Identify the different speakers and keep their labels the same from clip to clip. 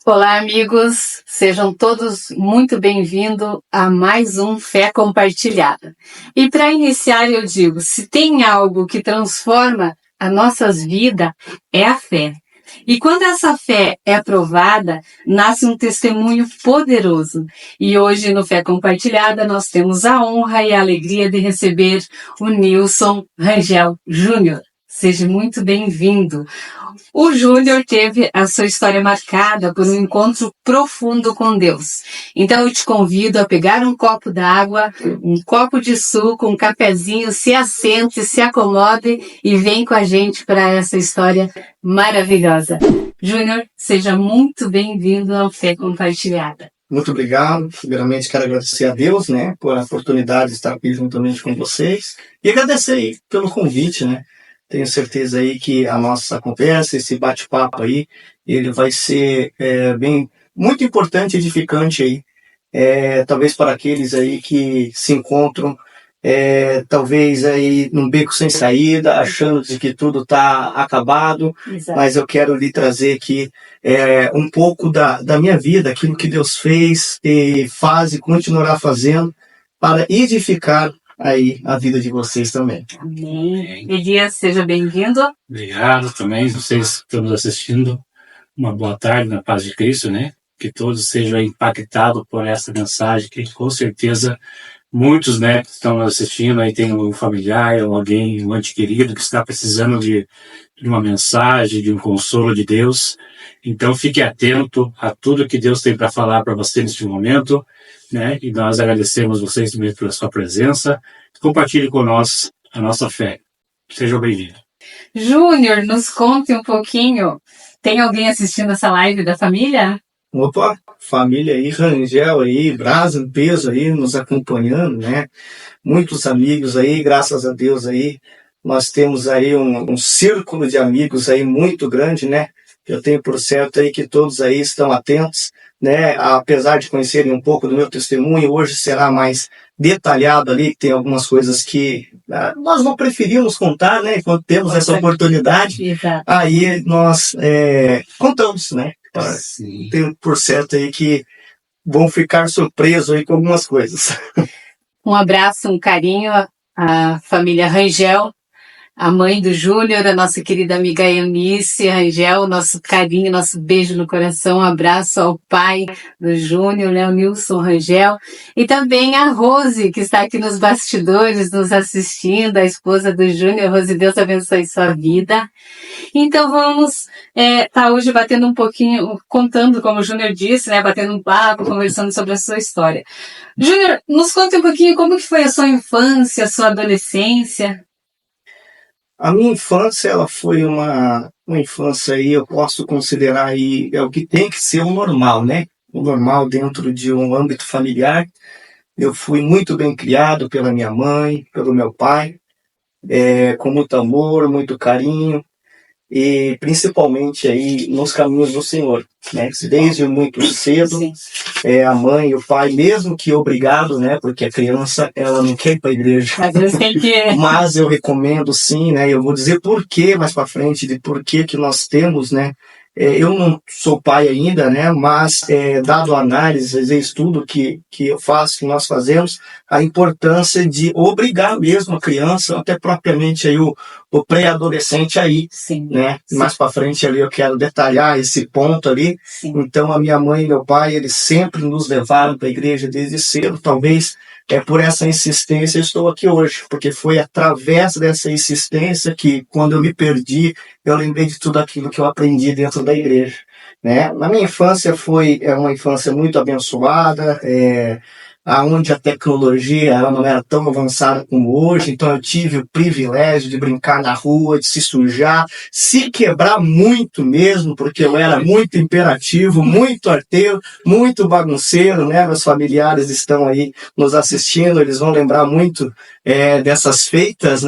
Speaker 1: Olá, amigos, sejam todos muito bem-vindos a mais um Fé Compartilhada. E para iniciar eu digo, se tem algo que transforma as nossas vidas, é a fé. E quando essa fé é aprovada, nasce um testemunho poderoso. E hoje no Fé Compartilhada nós temos a honra e a alegria de receber o Nilson Rangel Júnior. Seja muito bem-vindo. O Júnior teve a sua história marcada por um encontro profundo com Deus. Então eu te convido a pegar um copo d'água, um copo de suco, um cafezinho, se assente, se acomode e vem com a gente para essa história maravilhosa. Júnior, seja muito bem-vindo ao Fé Compartilhada.
Speaker 2: Muito obrigado. Primeiramente, quero agradecer a Deus, por a oportunidade de estar aqui juntamente com vocês. E agradecer aí pelo convite, Tenho certeza aí que a nossa conversa, esse bate-papo aí, ele vai ser muito importante e edificante aí. Talvez para aqueles aí que se encontram, talvez aí num beco sem saída, achando de que tudo está acabado. Exato. Mas eu quero lhe trazer aqui um pouco da minha vida, aquilo que Deus fez e faz e continuará fazendo para edificar aí a vida de vocês também.
Speaker 1: Amém. Elias, seja bem-vindo.
Speaker 3: Obrigado também, vocês que estão nos assistindo. Uma boa tarde na paz de Cristo, Que todos sejam impactados por essa mensagem, que com certeza muitos, que estão nos assistindo, aí tem um familiar, alguém, um ente querido que está precisando de uma mensagem, de um consolo de Deus. Então fique atento a tudo que Deus tem para falar para você neste momento, E nós agradecemos vocês também pela sua presença. Compartilhe com nós a nossa fé. Sejam bem-vindos.
Speaker 1: Júnior, nos conte um pouquinho. Tem alguém assistindo essa live da família?
Speaker 2: Opa, família aí, Rangel aí, Brasa em peso aí, nos acompanhando, Muitos amigos aí, graças a Deus aí. Nós temos aí um círculo de amigos aí muito grande, Eu tenho por certo aí que todos aí estão atentos, Apesar de conhecerem um pouco do meu testemunho, hoje será mais detalhado ali, tem algumas coisas que nós não preferimos contar, Quando temos essa oportunidade,
Speaker 1: exato.
Speaker 2: Aí nós contamos, Tenho por certo aí que vão ficar surpresos aí com algumas coisas.
Speaker 1: Um abraço, um carinho à família Rangel, a mãe do Júnior, a nossa querida amiga Eunice Rangel, nosso carinho, nosso beijo no coração, um abraço ao pai do Júnior, o Nilson Rangel, e também a Rose, que está aqui nos bastidores, nos assistindo, a esposa do Júnior. Rose, Deus abençoe sua vida. Então vamos estar hoje batendo um pouquinho, contando, como o Júnior disse, batendo um papo, conversando sobre a sua história. Júnior, nos conte um pouquinho como que foi a sua infância, a sua adolescência.
Speaker 2: A minha infância, ela foi uma infância aí, eu posso considerar aí, o que tem que ser o normal, O normal dentro de um âmbito familiar. Eu fui muito bem criado pela minha mãe, pelo meu pai, com muito amor, muito carinho, e principalmente aí nos caminhos do Senhor, Desde muito cedo, a mãe e o pai, mesmo que obrigado, Porque a criança, ela não quer ir para a igreja.
Speaker 1: Às vezes tem que...
Speaker 2: Mas eu recomendo sim, Eu vou dizer por quê mais para frente, de por que nós temos, Eu não sou pai ainda, Mas dado a análise e estudo que eu faço, que nós fazemos, a importância de obrigar mesmo a criança, até propriamente aí o pré-adolescente aí,
Speaker 1: sim,
Speaker 2: Mais para frente ali eu quero detalhar esse ponto ali.
Speaker 1: Sim.
Speaker 2: Então a minha mãe e meu pai, eles sempre nos levaram para a igreja desde cedo. Talvez por essa insistência eu estou aqui hoje, porque foi através dessa insistência que, quando eu me perdi, eu lembrei de tudo aquilo que eu aprendi dentro da igreja, Na minha infância foi uma infância muito abençoada, onde a tecnologia ela não era tão avançada como hoje, então eu tive o privilégio de brincar na rua, de se sujar, se quebrar muito mesmo, porque eu era muito imperativo, muito arteiro, muito bagunceiro, Meus familiares estão aí nos assistindo, eles vão lembrar muito dessas feitas,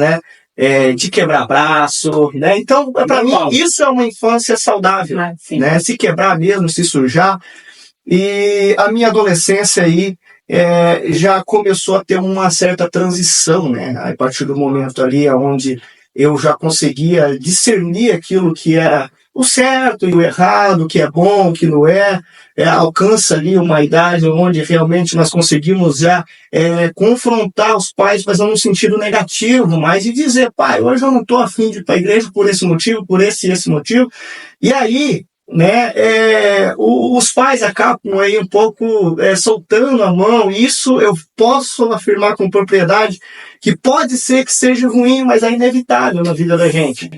Speaker 2: de quebrar braço, Então, para mim, isso é uma infância saudável, Se quebrar mesmo, se sujar. E a minha adolescência aí, já começou a ter uma certa transição, né? A partir do momento ali onde eu já conseguia discernir aquilo que era o certo e o errado, o que é bom, o que não é, alcança ali uma idade onde realmente nós conseguimos já confrontar os pais, mas não no sentido negativo, mas de dizer, pai, hoje eu não estou afim de ir para a igreja por esse motivo, por esse e esse motivo. E aí, né, os pais acabam aí um pouco soltando a mão. Isso eu posso afirmar com propriedade que pode ser que seja ruim, mas é inevitável na vida da gente,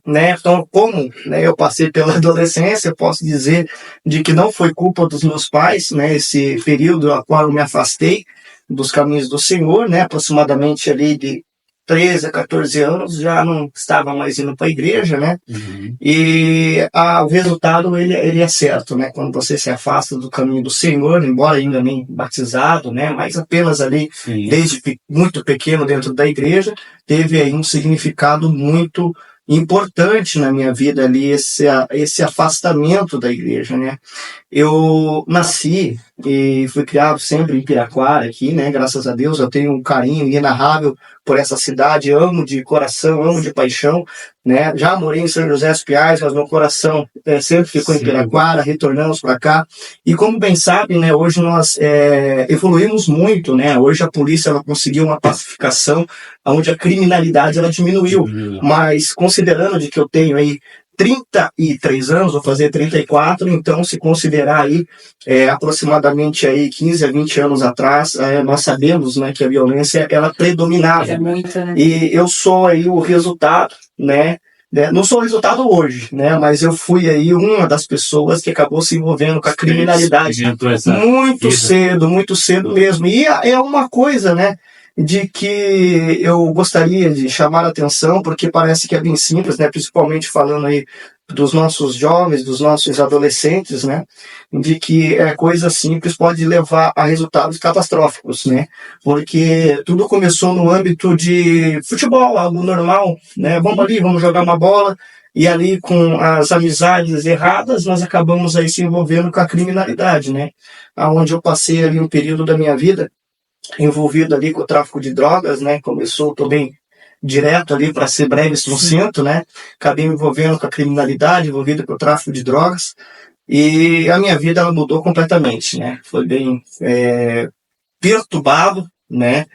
Speaker 2: né? Então, como, né, eu passei pela adolescência, eu posso dizer de que não foi culpa dos meus pais, né, esse período a qual eu me afastei dos caminhos do Senhor, né, aproximadamente ali de 13 a 14 anos, já não estava mais indo para a igreja, né?
Speaker 3: Uhum.
Speaker 2: E o resultado ele é certo, né? Quando você se afasta do caminho do Senhor, embora ainda nem batizado, né? Mas apenas ali,
Speaker 3: Sim.
Speaker 2: desde muito pequeno dentro da igreja, teve aí um significado muito importante na minha vida ali, esse afastamento da igreja, né? Eu nasci e fui criado sempre em Piraquara aqui, né? Graças a Deus eu tenho um carinho inenarrável por essa cidade, amo de coração, amo de paixão, né? Já morei em São José dos Pinhais, mas meu coração sempre ficou em Piraquara, retornamos para cá. E como bem sabem, né? Hoje nós evoluímos muito, né? Hoje a polícia ela conseguiu uma pacificação onde a criminalidade ela diminuiu, mas considerando de que eu tenho aí 33 anos, vou fazer 34, então se considerar aí aproximadamente aí 15 a 20 anos atrás, nós sabemos, né, que a violência ela predominava.
Speaker 1: É muito, né?
Speaker 2: E eu sou aí o resultado, né? Não sou o resultado hoje, né? Mas eu fui aí uma das pessoas que acabou se envolvendo com a criminalidade muito cedo mesmo. E é uma coisa, né? De que eu gostaria de chamar a atenção, porque parece que é bem simples, né? Principalmente falando aí dos nossos jovens, dos nossos adolescentes, né? De que coisa simples pode levar a resultados catastróficos, né? Porque tudo começou no âmbito de futebol, algo normal, né? Vamos ali, vamos jogar uma bola, e ali com as amizades erradas, nós acabamos aí se envolvendo com a criminalidade, né? Onde eu passei ali um período da minha vida envolvido ali com o tráfico de drogas, né? Começou, tô bem direto ali para ser breve, sucinto, né? Acabei me envolvendo com a criminalidade, envolvido com o tráfico de drogas, e a minha vida ela mudou completamente, né? Foi bem perturbado, né?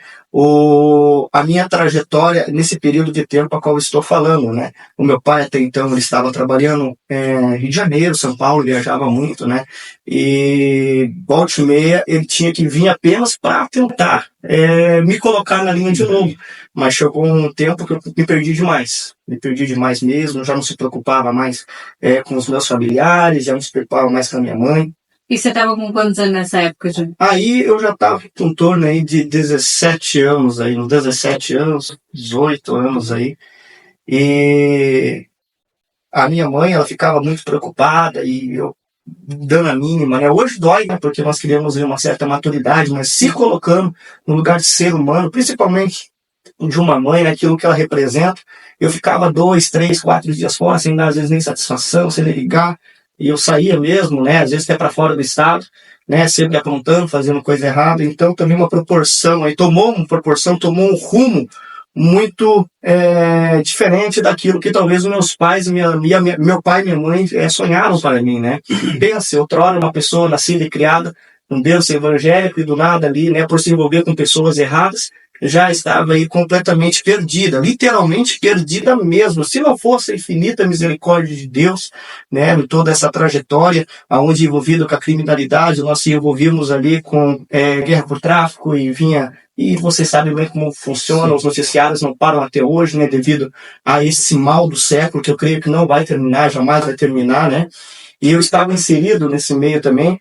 Speaker 2: A minha trajetória nesse período de tempo a qual eu estou falando, né? O meu pai até então ele estava trabalhando Rio de Janeiro, São Paulo, viajava muito, né? E volta e meia ele tinha que vir apenas para tentar me colocar na linha de novo, mas chegou um tempo que eu me perdi demais mesmo, já não se preocupava mais com os meus familiares, já não se preocupava mais com a minha mãe.
Speaker 1: E você estava com quantos anos nessa época, Júnior?
Speaker 2: Aí eu já estava em torno aí de 17 anos, aí, uns 17 anos, 18 anos aí. E a minha mãe, ela ficava muito preocupada e eu dando a mínima, né? Hoje dói, né? Porque nós queríamos ver uma certa maturidade, mas se colocando no lugar de ser humano, principalmente de uma mãe, naquilo que ela representa, eu ficava 2, 3, 4 dias fora, sem dar às vezes nem satisfação, sem ligar. E eu saía mesmo, né, às vezes até para fora do estado, né, sempre aprontando, fazendo coisa errada. Então também uma proporção, aí tomou um rumo muito diferente daquilo que talvez os meus pais, meu pai e minha mãe sonharam para mim, né. Pensa, outrora uma pessoa nascida e criada num berço evangélico e do nada ali, né, por se envolver com pessoas erradas, já estava aí completamente perdida, literalmente perdida mesmo. Se não fosse a infinita misericórdia de Deus, né, em toda essa trajetória, aonde envolvido com a criminalidade, nós se envolvimos ali com guerra por tráfico e vocês sabem bem como funciona, os noticiários não param até hoje, né, devido a esse mal do século, que eu creio que não vai terminar, jamais vai terminar, né, e eu estava inserido nesse meio também.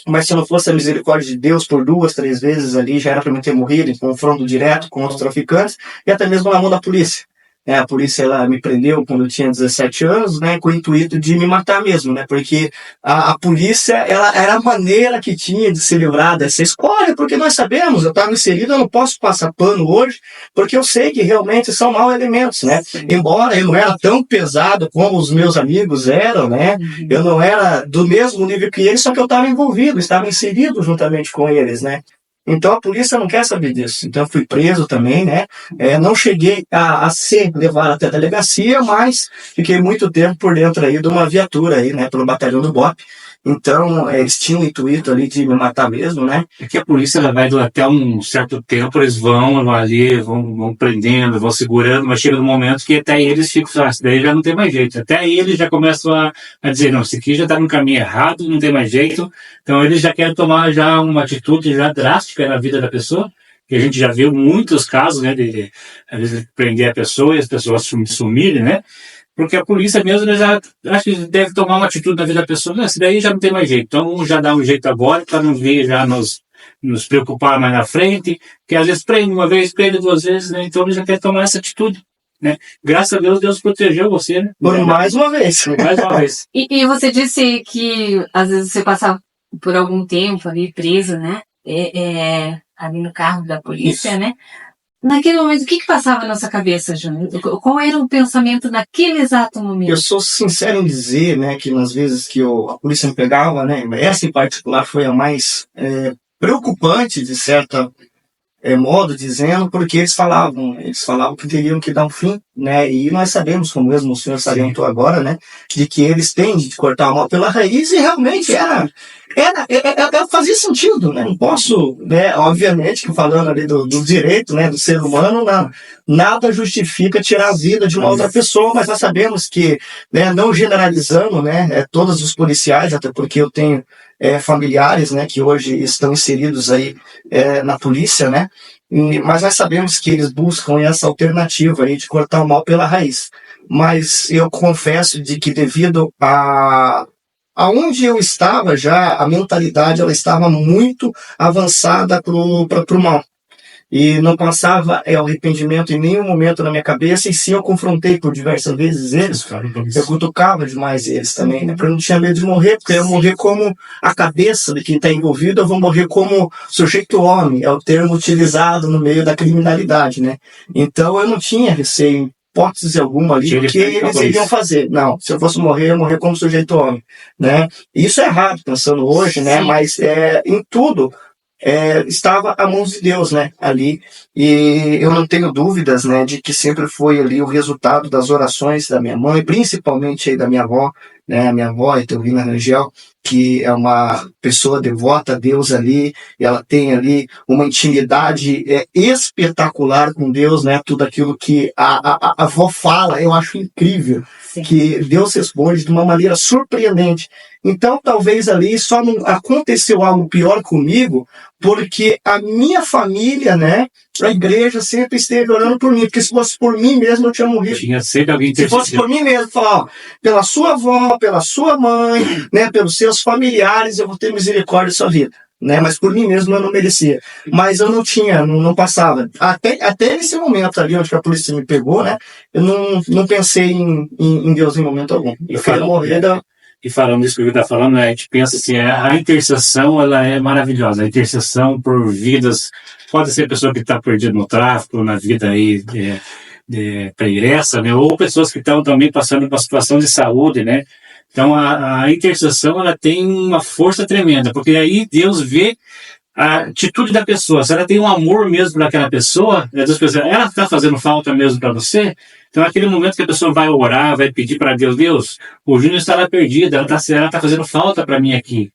Speaker 2: Mas se não fosse a misericórdia de Deus, por 2, 3 vezes ali, já era para mim ter morrido em confronto direto com outros traficantes, e até mesmo na mão da polícia. A polícia ela me prendeu quando eu tinha 17 anos, né, com o intuito de me matar mesmo, né, porque a polícia ela era a maneira que tinha de se livrar dessa escolha, porque nós sabemos, eu estava inserido, eu não posso passar pano hoje, porque eu sei que realmente são maus elementos, né, embora eu não era tão pesado como os meus amigos eram, né, eu não era do mesmo nível que eles, só que eu estava envolvido, estava inserido juntamente com eles, né. Então a polícia não quer saber disso. Então eu fui preso também, né? Não cheguei a ser levado até a delegacia, mas fiquei muito tempo por dentro aí de uma viatura aí, né? Pelo batalhão do BOPE. Então, eles tinham o intuito ali de me matar mesmo, né?
Speaker 3: É que a polícia ela vai até um certo tempo, eles vão ali, vão prendendo, vão segurando, mas chega um momento que até eles ficam, daí já não tem mais jeito. Até aí eles já começam a dizer, não, esse aqui já está no caminho errado, não tem mais jeito. Então eles já querem tomar já uma atitude já drástica na vida da pessoa, que a gente já viu muitos casos, né, de às vezes prender a pessoa e as pessoas sumirem, né? Porque a polícia mesmo já acho que deve tomar uma atitude na vida da pessoa. Não, esse daí já não tem mais jeito. Então já dá um jeito agora para não vir já nos preocupar mais na frente, que às vezes prende uma vez, prende duas vezes, né? Então ele já quer tomar essa atitude, né? Graças a Deus, Deus protegeu você, né?
Speaker 2: Por mais uma vez.
Speaker 3: Mais uma vez.
Speaker 1: E você disse que às vezes você passava por algum tempo ali preso, né? Ali no carro da polícia,
Speaker 2: Isso.
Speaker 1: né? Naquele momento, o que passava na sua cabeça, Júnior? Qual era o pensamento naquele exato momento?
Speaker 2: Eu sou sincero em dizer, né, que nas vezes que a polícia me pegava, né, essa em particular foi a mais preocupante, de certa modo, dizendo, porque eles falavam que teriam que dar um fim, né, e nós sabemos, como mesmo o senhor salientou agora, né, de que eles têm de cortar o mal pela raiz, e realmente fazia sentido, né, não posso, né, obviamente, que falando ali do direito, né, do ser humano, nada justifica tirar a vida de uma outra pessoa, mas nós sabemos que, né, não generalizando, né, todos os policiais, até porque eu tenho familiares, né, que hoje estão inseridos aí na polícia, né, mas nós sabemos que eles buscam essa alternativa aí de cortar o mal pela raiz. Mas eu confesso de que devido aonde eu estava já, a mentalidade ela estava muito avançada para o mal. E não passava arrependimento em nenhum momento na minha cabeça, e sim eu confrontei por diversas vezes eles, eu cutucava demais eles também, né? Porque eu não tinha medo de morrer, porque eu ia morrer como a cabeça de quem está envolvido, eu vou morrer como sujeito homem, é o termo utilizado no meio da criminalidade, né? Então eu não tinha receio, hipótese alguma ali, do que eles iriam fazer. Não, se eu fosse morrer, eu ia morrer como sujeito homem, né? Isso é errado, pensando hoje, né? Mas em tudo, estava a mãos de Deus, né, ali, e eu não tenho dúvidas, né, de que sempre foi ali o resultado das orações da minha mãe, principalmente aí da minha avó, né, a minha avó, Etelvina Rangel, que é uma pessoa devota a Deus ali, e ela tem ali uma intimidade espetacular com Deus, né, tudo aquilo que a avó fala, eu acho incrível. Sim. Que Deus responde de uma maneira surpreendente. Então, talvez ali só não aconteceu algo pior comigo, porque a minha família, né, a igreja sempre esteve orando por mim, porque se fosse por mim mesmo, eu tinha morrido.
Speaker 3: Tinha sempre alguém
Speaker 2: se fosse por mim mesmo, falar, pela sua avó, pela sua mãe, né, pelos seus familiares, eu vou ter misericórdia da sua vida. Né, mas por mim mesmo eu não merecia. Mas eu não tinha, não passava. Até nesse momento ali, onde a polícia me pegou, né, eu não pensei em Deus em momento algum. Eu queria morrer da...
Speaker 3: E falando isso que o Vitor está falando, né, a gente pensa assim, a intercessão ela é maravilhosa. A intercessão por vidas, pode ser pessoa que está perdida no tráfico, na vida aí pregressa, né, ou pessoas que estão também passando por uma situação de saúde, né. Então a intercessão ela tem uma força tremenda, porque aí Deus vê a atitude da pessoa, se ela tem um amor mesmo para aquela pessoa, Deus pensa, ela está fazendo falta mesmo para você. Então aquele momento que a pessoa vai orar, vai pedir para Deus, o Júnior está lá perdido, ela está fazendo falta para mim aqui.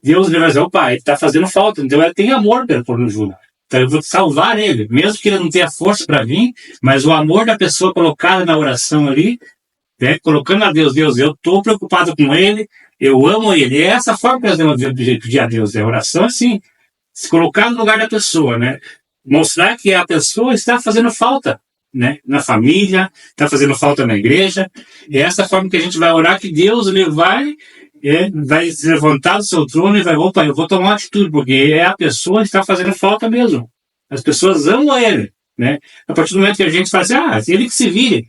Speaker 3: Deus vai dizer, opa, ele está fazendo falta, então ela tem amor pelo Júnior. Então eu vou salvar ele, mesmo que ele não tenha força para vir, mas o amor da pessoa colocado na oração ali, né, colocando a Deus, eu estou preocupado com ele, eu amo ele. É essa forma que nós devemos pedir a Deus, a oração assim, se colocar no lugar da pessoa, né? Mostrar que a pessoa está fazendo falta, né? Na família, está fazendo falta na igreja. É essa forma que a gente vai orar, que Deus ele vai se levantar do seu trono e vai, opa, eu vou tomar uma atitude, porque a pessoa está fazendo falta mesmo. As pessoas amam ele, né? A partir do momento que a gente fala assim, ele que se vire.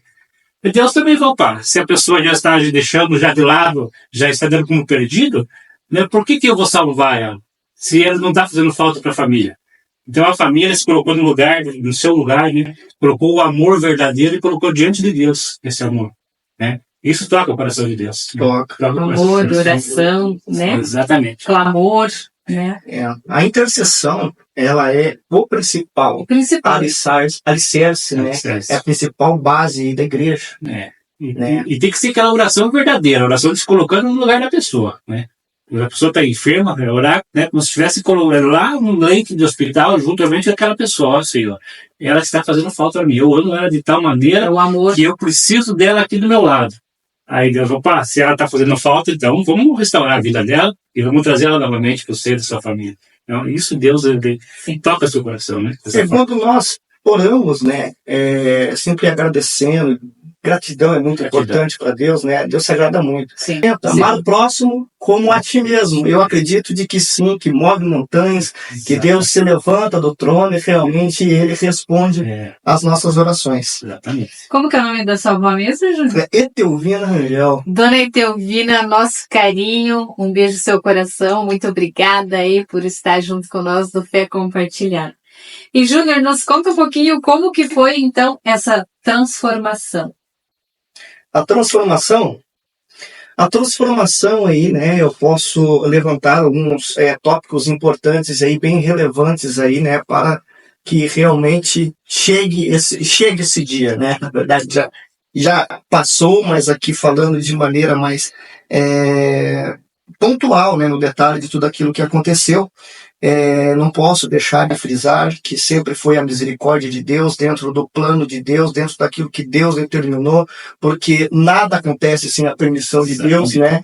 Speaker 3: Deus também vai, opa, se a pessoa já está deixando já de lado, já está dando como perdido, né? Por que eu vou salvar ela? Se ele não está fazendo falta para a família. Então a família se colocou no seu lugar, né? Colocou o amor verdadeiro e colocou diante de Deus esse amor, né? Isso toca o coração de Deus.
Speaker 2: Toca.
Speaker 1: Amor, oração, né?
Speaker 3: Exatamente.
Speaker 1: Clamor. né?
Speaker 2: A intercessão, ela é o principal alicerce, né? É a principal base da igreja.
Speaker 3: E tem que ser aquela oração verdadeira, a oração de se colocando no lugar da pessoa, né? Quando a pessoa está enferma, orar, né, como se estivesse lá no leito de hospital, juntamente com aquela pessoa, ó, Senhor, ela está fazendo falta a mim, eu amo ela de tal maneira que eu preciso dela aqui do meu lado. Aí Deus, opa, se ela está fazendo falta, então vamos restaurar a vida dela e vamos trazer ela novamente para o seio da sua família. Então, isso Deus toca seu coração, né?
Speaker 2: Quando nós oramos, né, sempre agradecendo, gratidão é muito importante para Deus, né? Deus se agrada muito. Amar o próximo como a ti mesmo. Eu acredito de que sim, que move montanhas, que Deus se levanta do trono e realmente Ele responde às nossas orações.
Speaker 3: Exatamente.
Speaker 1: Como que é o nome da sua avó mesmo, Júnior?
Speaker 2: Etelvina Rangel.
Speaker 1: Dona Etelvina, nosso carinho, um beijo no seu coração, muito obrigada aí por estar junto com nós do Fé Compartilhada. E Júnior, nos conta um pouquinho como que foi então essa transformação.
Speaker 2: A transformação aí, né, eu posso levantar alguns tópicos importantes aí, bem relevantes aí, né, para que realmente chegue esse dia, né, na verdade já passou, mas aqui falando de maneira mais pontual, né, no detalhe de tudo aquilo que aconteceu. Não posso deixar de frisar que sempre foi a misericórdia de Deus, dentro do plano de Deus, dentro daquilo que Deus determinou, porque nada acontece sem a permissão de Deus, né?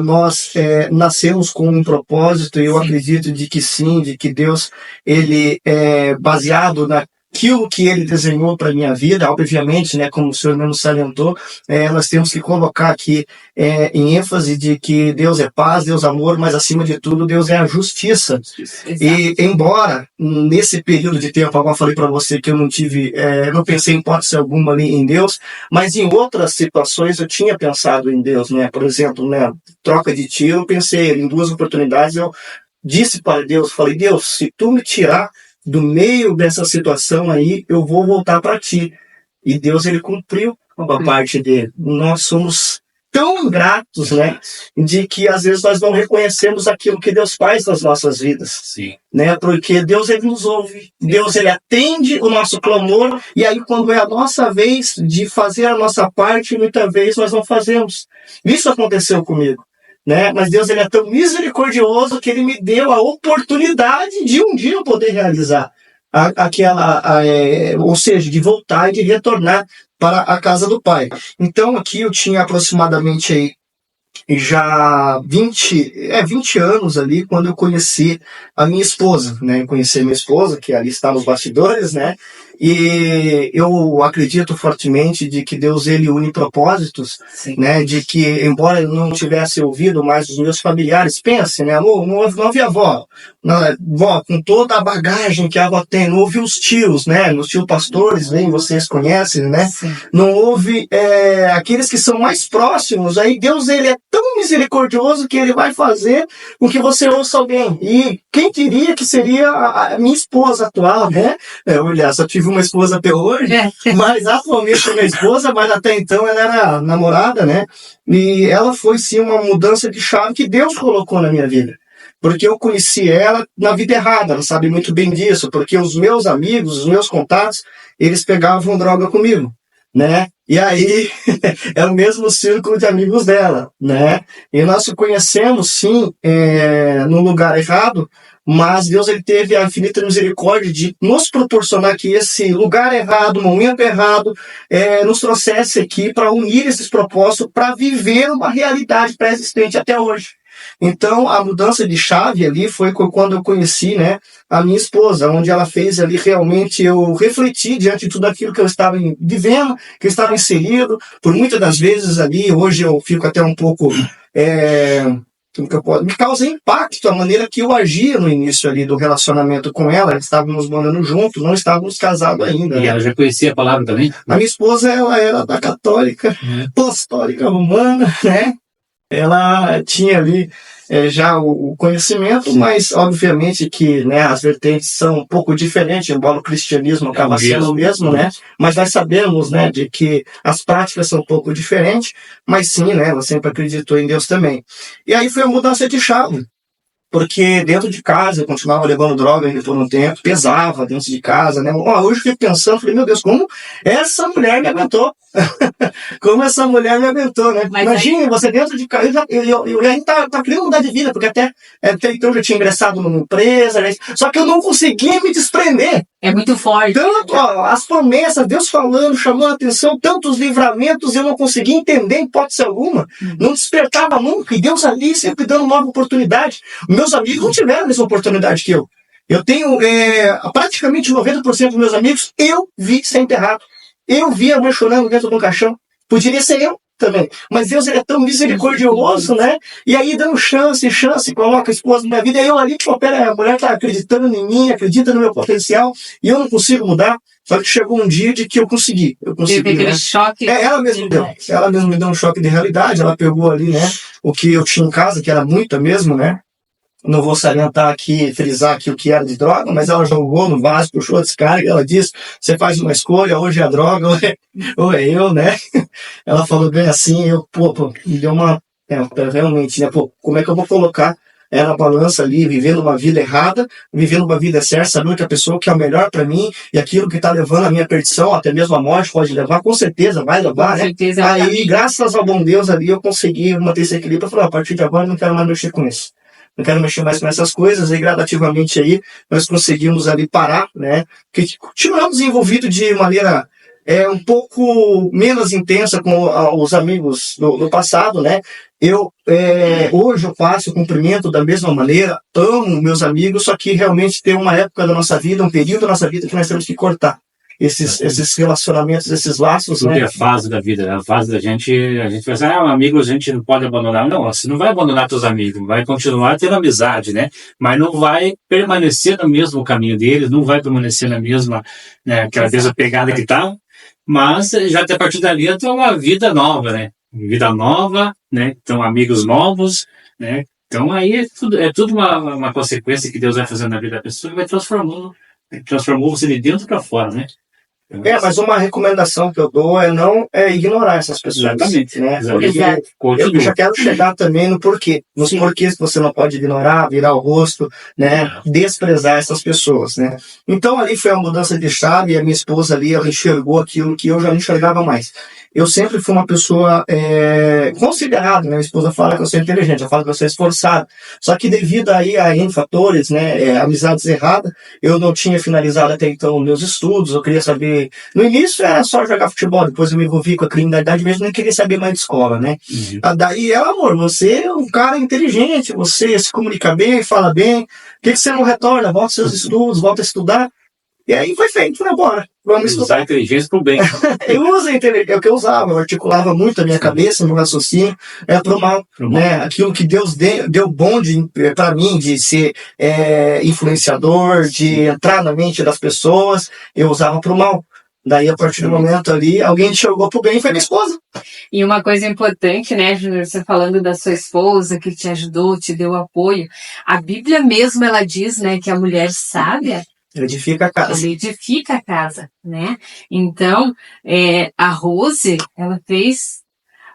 Speaker 2: Nós nascemos com um propósito e eu acredito de que sim, de que Deus, Ele é baseado naquilo que Ele desenhou para a minha vida, obviamente, né, como o senhor mesmo salientou, nós temos que colocar aqui em ênfase de que Deus é paz, Deus é amor, mas acima de tudo Deus é a justiça. E embora nesse período de tempo, agora eu falei para você que eu não pensei em hipótese alguma ali em Deus, mas em outras situações eu tinha pensado em Deus, né? Por exemplo, né, troca de tiro, eu pensei em 2 oportunidades, eu disse para Deus, falei, Deus, se tu me tirar do meio dessa situação aí, eu vou voltar para ti. E Deus, Ele cumpriu a parte dele. Nós somos tão ingratos, né, de que às vezes nós não reconhecemos aquilo que Deus faz nas nossas vidas.
Speaker 3: Sim.
Speaker 2: Né, porque Deus, Ele nos ouve. Deus, Ele atende o nosso clamor, e aí quando é a nossa vez de fazer a nossa parte, muitas vezes nós não fazemos. Isso aconteceu comigo. Né? Mas Deus, Ele é tão misericordioso que Ele me deu a oportunidade de um dia eu poder realizar ou seja, de voltar e de retornar para a casa do Pai. Então aqui eu tinha aproximadamente aí já 20 anos ali, quando eu conheci a minha esposa, né? Eu conheci a minha esposa, que ali está nos bastidores, né? E eu acredito fortemente de que Deus, Ele une propósitos, né? De que, embora eu não tivesse ouvido mais os meus familiares, pense, né? Não ouvi a avó, vó, com toda a bagagem que a avó tem, não ouvi os tios, né? Os tios pastores, bem, vocês conhecem, né? Sim. Não ouve aqueles que são mais próximos, aí Deus, Ele é tão misericordioso que Ele vai fazer com que você ouça alguém. E quem diria que seria a minha esposa atual, né? Olha, só tive uma esposa até hoje, mas atualmente é minha esposa, mas até então ela era namorada, né? E ela foi sim uma mudança de chave que Deus colocou na minha vida. Porque eu conheci ela na vida errada, ela sabe muito bem disso, porque os meus amigos, os meus contatos, eles pegavam droga comigo, né? E aí, é o mesmo círculo de amigos dela, né? E nós se conhecemos, sim, no lugar errado, mas Deus, Ele teve a infinita misericórdia de nos proporcionar que esse lugar errado, momento errado, nos trouxesse aqui para unir esses propósitos, para viver uma realidade pré-existente até hoje. Então, a mudança de chave ali foi quando eu conheci, né, a minha esposa, onde ela fez ali realmente eu refletir diante de tudo aquilo que eu estava vivendo, que eu estava inserido, por muitas das vezes ali, hoje eu fico até um pouco... me causa impacto a maneira que eu agia no início ali do relacionamento com ela. Estávamos morando juntos, não estávamos casados ainda.
Speaker 3: E ela já conhecia a palavra também?
Speaker 2: A minha esposa, ela era da católica, apostólica romana, né? Ela tinha ali já o conhecimento, mas obviamente que, né, as vertentes são um pouco diferentes, embora o cristianismo acaba sendo o mesmo, né? Mas nós sabemos, né, de que as práticas são um pouco diferentes, mas sim, né, ela sempre acreditou em Deus também. E aí foi a mudança de chave. porque dentro de casa eu continuava levando droga ainda por um tempo, pesava dentro de casa, né? Hoje eu fico pensando, falei, meu Deus, como essa mulher me aguentou? Como essa mulher me aguentou, né? Imagina, você dentro de casa, eu ainda tá querendo mudar de vida, porque até então eu já tinha ingressado numa empresa, né? Só que eu não conseguia me desprender.
Speaker 1: É muito forte.
Speaker 2: Tanto as promessas, Deus falando, chamando a atenção, tantos livramentos, eu não conseguia entender em hipótese alguma. Não despertava nunca, e Deus ali sempre dando nova oportunidade. Meus amigos não tiveram a mesma oportunidade que eu. Eu tenho praticamente 90% dos meus amigos, eu vi ser enterrado. Eu vi a mãe chorando dentro de um caixão. Poderia ser eu também. Mas Deus é tão misericordioso, né? E aí dando chance, coloca a esposa na minha vida. E eu ali, pô, pera, a mulher tá acreditando em mim, acredita no meu potencial, e eu não consigo mudar. Só que chegou um dia de que eu consegui.
Speaker 1: Teve
Speaker 2: né?
Speaker 1: choque.
Speaker 2: Ela mesma me deu um choque de realidade. Ela pegou ali, né, o que eu tinha em casa, que era muita mesmo, né? Não vou salientar aqui, frisar aqui o que era de droga, mas ela jogou no vaso, puxou a descarga, ela disse, você faz uma escolha, hoje é a droga, ou é eu, né? Ela falou bem assim, eu, me deu uma, realmente, né, como é que eu vou colocar na balança ali, vivendo uma vida errada, vivendo uma vida certa, sabendo que a pessoa que é o melhor para mim, e aquilo que está levando a minha perdição, até mesmo a morte pode levar, com certeza vai levar, né? Aí, graças ao bom Deus ali, eu consegui manter esse equilíbrio, eu falei, a partir de agora eu não quero mais mexer com isso. Não quero mexer mais com essas coisas, e gradativamente aí nós conseguimos ali parar, né? Porque continuamos envolvidos de maneira um pouco menos intensa com os amigos do passado, né? Hoje eu faço o cumprimento da mesma maneira, amo meus amigos, só que realmente tem uma época da nossa vida, um período da nossa vida que nós temos que cortar esses relacionamentos, esses laços,
Speaker 3: Tudo
Speaker 2: né?
Speaker 3: é a fase da vida, a fase da gente, a gente vai dizer, amigos a gente não pode abandonar. Não, você não vai abandonar seus amigos, vai continuar tendo amizade, né? Mas não vai permanecer no mesmo caminho deles, não vai permanecer na mesma, né, aquela mesma pegada que tá, mas já até a partir dali tem uma vida nova, né? Vida nova, né? Então amigos novos, né? Então aí é tudo uma consequência que Deus vai fazendo na vida da pessoa e vai transformou você de dentro para fora, né?
Speaker 2: Mas uma recomendação que eu dou é não ignorar essas pessoas.
Speaker 3: Exatamente.
Speaker 2: Né?
Speaker 3: Exatamente.
Speaker 2: Eu já quero chegar também no porquê. Nos porquês que você não pode ignorar, virar o rosto, né? Desprezar essas pessoas, né? Então ali foi uma mudança de chave e a minha esposa ali, ela enxergou aquilo que eu já não enxergava mais. Eu sempre fui uma pessoa considerada, né? Minha esposa fala que eu sou inteligente, ela fala que eu sou esforçado. Só que devido aí a N fatores, né? Amizades erradas, eu não tinha finalizado até então meus estudos, eu queria saber. No início era só jogar futebol, depois eu me envolvi com a criminalidade mesmo, nem queria saber mais de escola, né? Daí ela, amor, você é um cara inteligente, você se comunica bem, fala bem, por que você não retorna? Volta aos seus estudos, volta a estudar. E aí foi feito, falei, bora, vamos estudar.
Speaker 3: Usar a inteligência pro bem.
Speaker 2: Eu uso a inteligência, é o que eu usava, eu articulava muito a minha cabeça, meu raciocínio, pro mal, né? Aquilo que Deus deu bom para mim, de ser influenciador, de entrar na mente das pessoas, eu usava pro mal. Daí, a partir do momento ali, alguém enxergou pro bem e foi minha esposa.
Speaker 1: E uma coisa importante, né, Júnior, você falando da sua esposa, que te ajudou, te deu apoio, a Bíblia mesmo, ela diz, né, que a mulher sábia
Speaker 2: ela edifica a casa.
Speaker 1: Ela edifica a casa, né? Então, a Rose, ela fez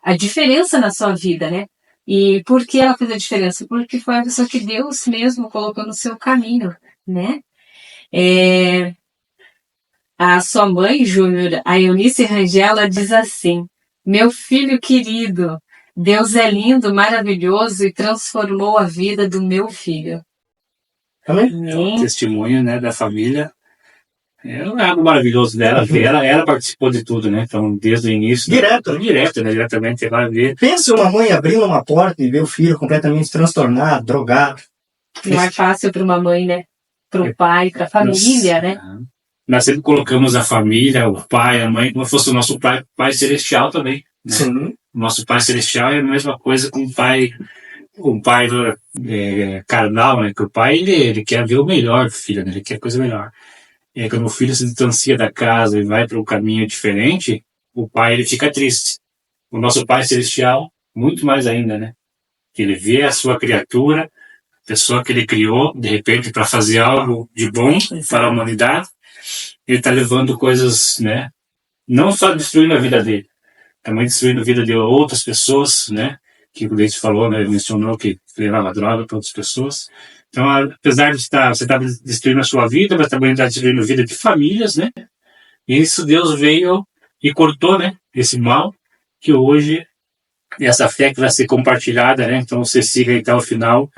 Speaker 1: a diferença na sua vida, né? E por que ela fez a diferença? Porque foi a pessoa que Deus mesmo colocou no seu caminho, né? A sua mãe, Júnior, a Eunice Rangel, ela diz assim: meu filho querido, Deus é lindo, maravilhoso e transformou a vida do meu filho.
Speaker 2: Amém?
Speaker 3: É um testemunho, né, da família. É algo maravilhoso dela. Ela participou de tudo, né? Então, desde o início.
Speaker 2: Direto,
Speaker 3: né? Diretamente, você vai ver.
Speaker 2: Pensa uma mãe abrindo uma porta e ver o filho completamente transtornado, drogado.
Speaker 1: Não é fácil para uma mãe, né? Para o pai, para a família, né?
Speaker 3: Nós sempre colocamos a família, o pai, a mãe, como se fosse o nosso pai celestial também. Né?
Speaker 2: Sim.
Speaker 3: O nosso pai celestial é a mesma coisa com o pai carnal, né? Que o pai, ele quer ver o melhor do filho, né? Ele quer coisa melhor. E aí, quando o filho se distancia da casa e vai para um caminho diferente, o pai, ele fica triste. O nosso pai celestial, muito mais ainda, né? Que ele vê a sua criatura, a pessoa que ele criou, de repente, para fazer algo de bom para a humanidade, ele está levando coisas, né? Não só destruindo a vida dele, também destruindo a vida de outras pessoas, né? que o Leite falou, né, mencionou que levava droga para outras pessoas. Então, apesar de você estar destruindo a sua vida, mas também está destruindo a vida de famílias, né? E isso Deus veio e cortou, né, esse mal, que hoje, essa fé que vai ser compartilhada, né? Então, você siga até o final,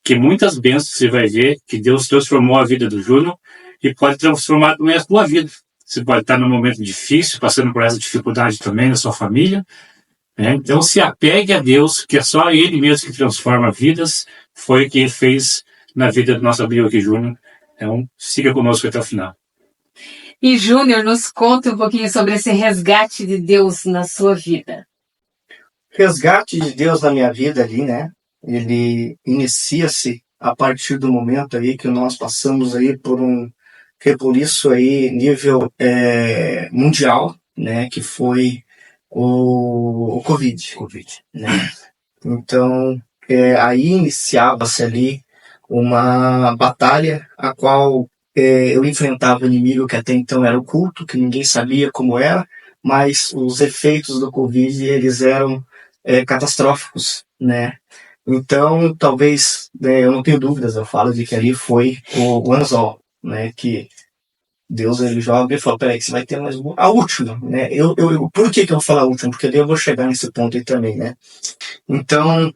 Speaker 3: que muitas bênçãos você vai ver, que Deus transformou a vida do Júnior e pode transformar também a sua vida. Você pode estar num momento difícil, passando por essa dificuldade também na sua família, né? Então, se apegue a Deus, que é só Ele mesmo que transforma vidas, foi o que Ele fez na vida do nosso amigo aqui, Júnior. Então, siga conosco até o final.
Speaker 1: E Júnior, nos conta um pouquinho sobre esse resgate de Deus na sua vida.
Speaker 2: Resgate de Deus na minha vida ali, né? Ele inicia-se a partir do momento aí que nós passamos aí por um rebuliço aí nível mundial, né? Que foi o Covid, né? Então, aí iniciava-se ali uma batalha a qual eu enfrentava o inimigo que até então era oculto, que ninguém sabia como era, mas os efeitos do Covid, eles eram catastróficos, né? Então, talvez, eu não tenho dúvidas, eu falo de que ali foi o anzol, né? Que Deus, ele joga e fala, peraí, que você vai ter mais uma. A última, né? Por que eu vou falar a última? Porque daí eu vou chegar nesse ponto aí também, né? Então,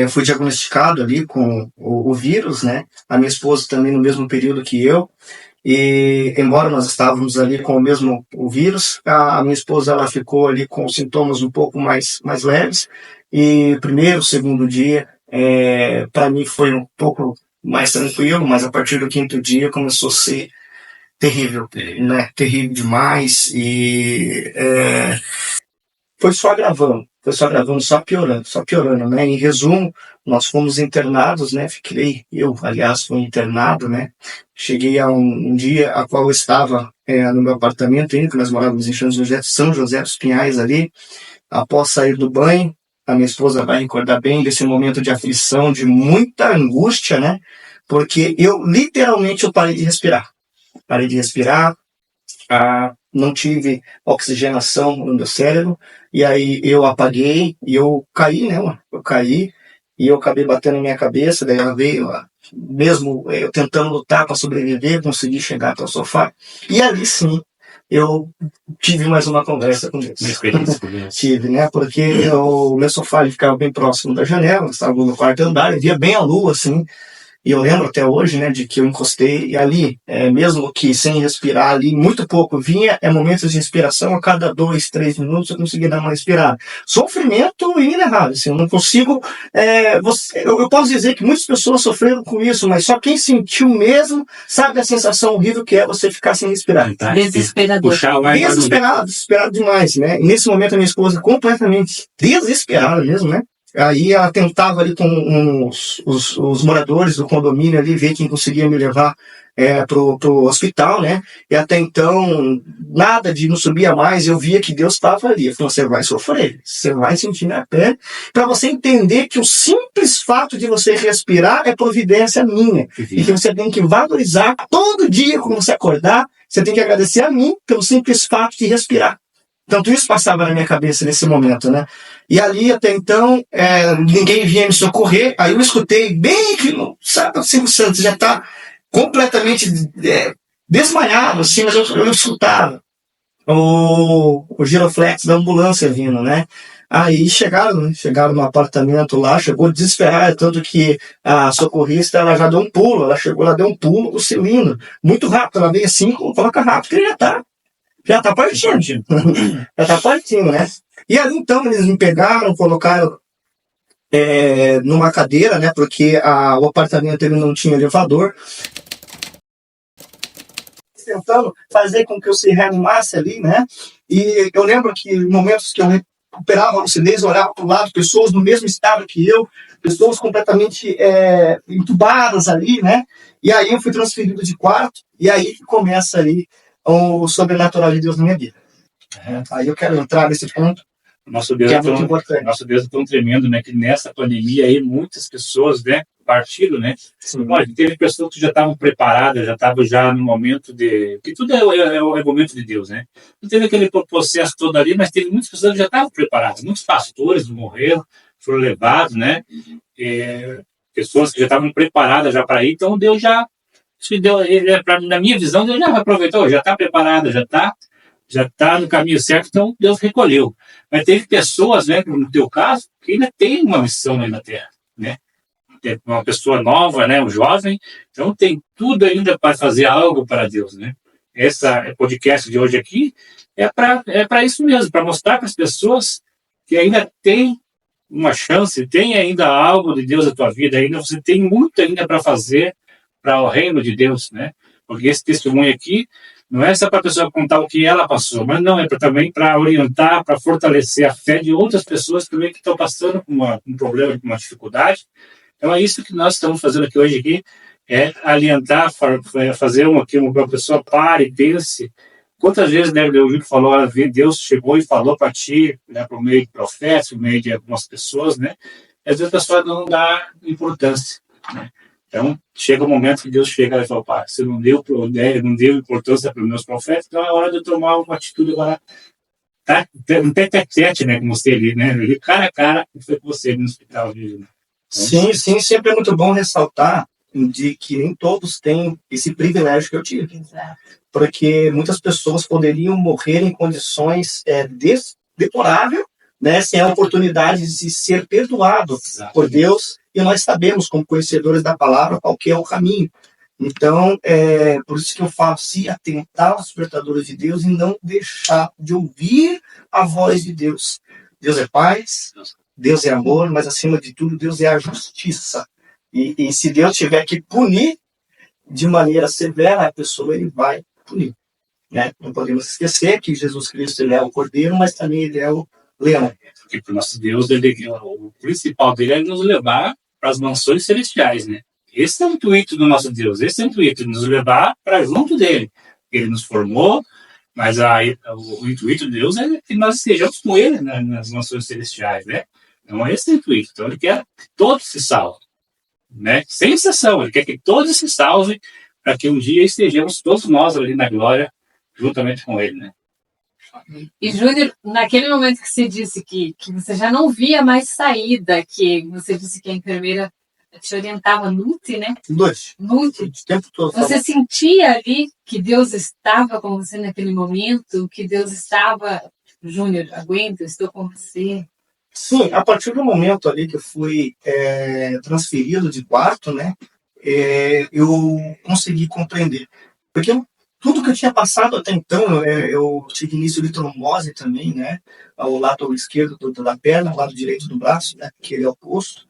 Speaker 2: fui diagnosticado ali com o vírus, né? A minha esposa também no mesmo período que eu. E, embora nós estávamos ali com o vírus, a minha esposa, ela ficou ali com sintomas um pouco mais leves. E primeiro, segundo dia, para mim foi um pouco mais tranquilo, mas a partir do quinto dia começou a ser terrível, né? Terrível demais. E foi só agravando, só piorando, né? Em resumo, nós fomos internados, né? Aliás, fui internado, né? Cheguei a um dia a qual eu estava no meu apartamento, ainda que nós morávamos em São José dos Pinhais ali. Após sair do banho, a minha esposa vai recordar bem desse momento de aflição, de muita angústia, né? Porque eu literalmente parei de respirar. Não tive oxigenação no meu cérebro, e aí eu apaguei, e eu caí, né, mano? Eu caí, e eu acabei batendo na minha cabeça, daí ela veio, mesmo eu tentando lutar para sobreviver, consegui chegar até o sofá, e ali sim, eu tive mais uma conversa com Deus. Tive, né, porque o meu sofá ele ficava bem próximo da janela, estava no quarto andar, eu via bem a lua, assim. E eu lembro até hoje, né, de que eu encostei e ali, mesmo que sem respirar ali, muito pouco, vinha momentos de inspiração a cada 2, 3 minutos eu conseguia dar uma respirada. Sofrimento inenarrável, assim, eu não consigo... eu posso dizer que muitas pessoas sofreram com isso, mas só quem sentiu mesmo sabe a sensação horrível que é você ficar sem respirar.
Speaker 1: Desesperador.
Speaker 2: Desesperado demais, né? E nesse momento a minha esposa completamente desesperada mesmo, né? Aí ela tentava ali com os moradores do condomínio ali ver quem conseguia me levar pro hospital, né? E até então, nada de não subia mais, eu via que Deus estava ali. Eu falei, você vai sofrer, você vai sentir na pele, para você entender que o simples fato de você respirar é providência minha. E que você tem que valorizar todo dia quando você acordar, você tem que agradecer a mim pelo simples fato de respirar. Então, tudo isso passava na minha cabeça nesse momento, né? E ali, até então, ninguém vinha me socorrer. Aí eu escutei bem que, sabe, o Silvio Santos já está completamente desmaiado, assim, mas eu escutava o giroflex da ambulância vindo, né? Aí chegaram no apartamento lá, chegou desesperada, tanto que a socorrista, ela já deu um pulo, ela deu um pulo do cilindro, muito rápido, ela veio assim, coloca rápido, que ele já tá partindo. Já tá partindo, né? E ali então eles me pegaram, colocaram numa cadeira, né? Porque o apartamento ele não tinha elevador. Tentando fazer com que eu se reanimasse ali, né? E eu lembro que em momentos que eu recuperava a lucidez, eu olhava para o lado, pessoas no mesmo estado que eu, pessoas completamente entubadas ali, né? E aí eu fui transferido de quarto, e aí começa ali o sobrenatural de Deus na minha vida. Aí eu quero entrar nesse ponto.
Speaker 3: Nosso Deus é tão tremendo, né? Que nessa pandemia aí muitas pessoas, né, partiram, né? Olha, teve pessoas que já estavam preparadas, já estavam no momento de... Porque tudo é o momento de Deus, né? Não teve aquele processo todo ali, mas teve muitas pessoas que já estavam preparadas. Muitos pastores morreram, foram levados, né? Pessoas que já estavam preparadas já para ir, então Deus já se deu, na minha visão, Deus já aproveitou, já está preparado, já tá no caminho certo, então Deus recolheu. Mas teve pessoas, né, no teu caso, que ainda tem uma missão aí na Terra, né? Tem uma pessoa nova, né, um jovem, então tem tudo ainda para fazer algo para Deus, né? Essa podcast de hoje aqui é para isso mesmo, para mostrar para as pessoas que ainda tem uma chance, tem ainda algo de Deus na tua vida, ainda você tem muito ainda para fazer para o reino de Deus, né? Porque esse testemunho aqui não é só para a pessoa contar o que ela passou, mas não, é também para orientar, para fortalecer a fé de outras pessoas também que estão passando com um problema, com uma dificuldade. Então é isso que nós estamos fazendo aqui hoje, é alientar, fazer que uma pessoa pare e pense. Quantas vezes, né, o Júlio falou, Deus chegou e falou para ti, né, por meio de profetas, por meio de algumas pessoas, né? E às vezes a pessoa não dá importância, né? Então, chega o momento que Deus chega e fala, pá, você não deu importância para os meus profetas, então é hora de eu tomar uma atitude agora, tá? Um tete-a-tete, né, com você ali, né? Ali, cara a cara, que foi com você no hospital. Né? Então,
Speaker 2: sim, sempre é muito bom ressaltar de que nem todos têm esse privilégio que eu tive.
Speaker 1: Exato.
Speaker 2: Porque muitas pessoas poderiam morrer em condições deploráveis, né, sem a oportunidade de ser perdoado por Deus, e nós sabemos, como conhecedores da palavra, qual que é o caminho. Então, por isso que eu falo, se atentar aos despertadores de Deus e não deixar de ouvir a voz de Deus. Deus é paz, Deus é amor, mas acima de tudo, Deus é a justiça. E se Deus tiver que punir de maneira severa a pessoa, ele vai punir. Né? Não podemos esquecer que Jesus Cristo ele é o Cordeiro, mas também ele é o Leão.
Speaker 3: Porque para o nosso Deus, o principal dele é nos levar para as mansões celestiais, né? Esse é o intuito do nosso Deus, esse é o intuito, de nos levar para junto dele. Ele nos formou, mas o intuito de Deus é que nós estejamos com ele, né, nas mansões celestiais, né? Então esse é o intuito. Então ele quer que todos se salvem, né? Sem exceção, ele quer que todos se salvem para que um dia estejamos todos nós ali na glória juntamente com ele, né?
Speaker 1: E Júnior, naquele momento que você disse que você já não via mais saída, que você disse que a enfermeira te orientava Nute, né?
Speaker 2: Nute.
Speaker 1: O
Speaker 2: tempo todo.
Speaker 1: Você sentia ali que Deus estava com você naquele momento, que Deus estava, Júnior, aguenta, eu estou com você.
Speaker 2: Sim, a partir do momento ali que eu fui transferido de quarto, né, eu consegui compreender. Porque tudo que eu tinha passado até então, eu tive início de trombose também, né, ao lado esquerdo da perna, ao lado direito do braço, né, que ele é oposto.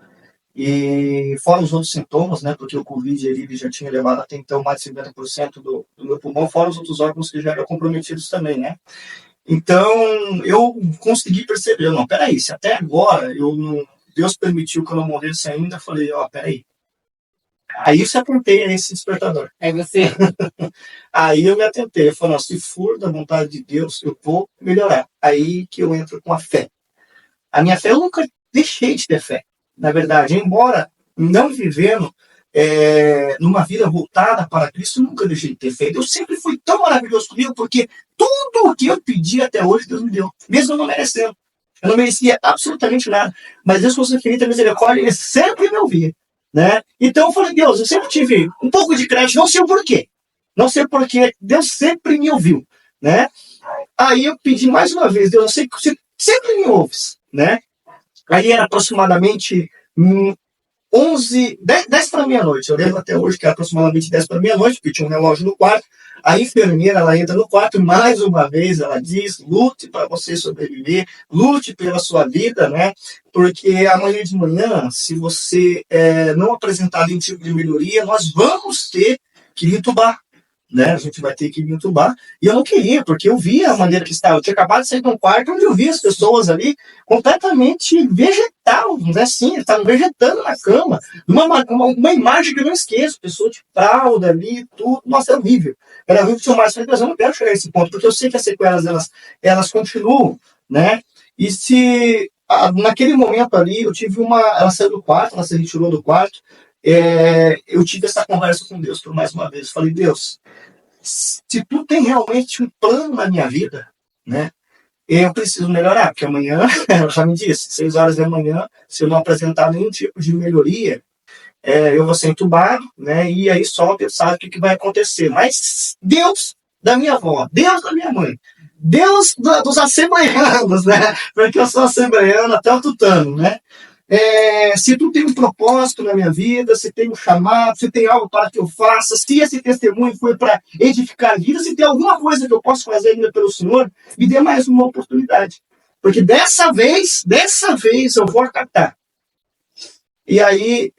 Speaker 2: E fora os outros sintomas, né, porque o Covid ele já tinha levado até então mais de 50% do meu pulmão, fora os outros órgãos que já eram comprometidos também, né. Então, eu consegui perceber, não, peraí, se até agora Deus permitiu que eu não morresse ainda, eu falei, peraí. Aí eu se atentei a esse despertador.
Speaker 1: Aí você...
Speaker 2: Aí eu me atentei, eu falei, não, se for da vontade de Deus, eu vou melhorar. Aí que eu entro com a fé. A minha fé, eu nunca deixei de ter fé. Na verdade, embora não vivendo numa vida voltada para Cristo, nunca deixei de ter fé. Deus sempre foi tão maravilhoso comigo, porque tudo o que eu pedi até hoje, Deus me deu, mesmo eu não merecendo. Eu não merecia absolutamente nada, mas Deus, com sua infinita misericórdia, ele sempre me ouvia. Né? Então eu falei, Deus, eu sempre tive um pouco de crédito, não sei o porquê. Não sei o porquê, Deus sempre me ouviu. Né? Aí eu pedi mais uma vez, Deus, eu sei que você sempre me ouves. Né? Aí era aproximadamente 10 para meia-noite. Eu lembro até hoje que era aproximadamente 10 para meia-noite, porque tinha um relógio no quarto. A enfermeira, ela entra no quarto e mais uma vez ela diz, lute para você sobreviver, lute pela sua vida, né? Porque amanhã de manhã, se você não apresentar nenhum tipo de melhoria, nós vamos ter que lhe entubar. Né? A gente vai ter que me entubar. E eu não queria, porque eu via a maneira que estava. Eu tinha acabado de sair de um quarto onde eu via as pessoas ali completamente vegetal, né? Assim, estavam vegetando na cama. Uma imagem que eu não esqueço, pessoa de fralda ali, tudo. Nossa, era horrível. Era horrível demais. Mas eu não quero chegar a esse ponto, porque eu sei que as sequelas elas continuam, né? E se naquele momento ali eu tive ela saiu do quarto, ela se retirou do quarto. Eu tive essa conversa com Deus por mais uma vez. Falei, Deus, se tu tem realmente um plano na minha vida, né, eu preciso melhorar, porque amanhã, ela já me disse, 6 horas da manhã, se eu não apresentar nenhum tipo de melhoria, eu vou ser entubado, né? E aí só Deus sabe o que vai acontecer. Mas Deus da minha avó, Deus da minha mãe, Deus dos assembleianos, né? Porque eu sou assembleiano até o tutano, né? Se tu tem um propósito na minha vida, se tem um chamado, se tem algo para que eu faça, se esse testemunho foi para edificar a vida, se tem alguma coisa que eu posso fazer ainda pelo Senhor, me dê mais uma oportunidade. Porque dessa vez eu vou acatar. E aí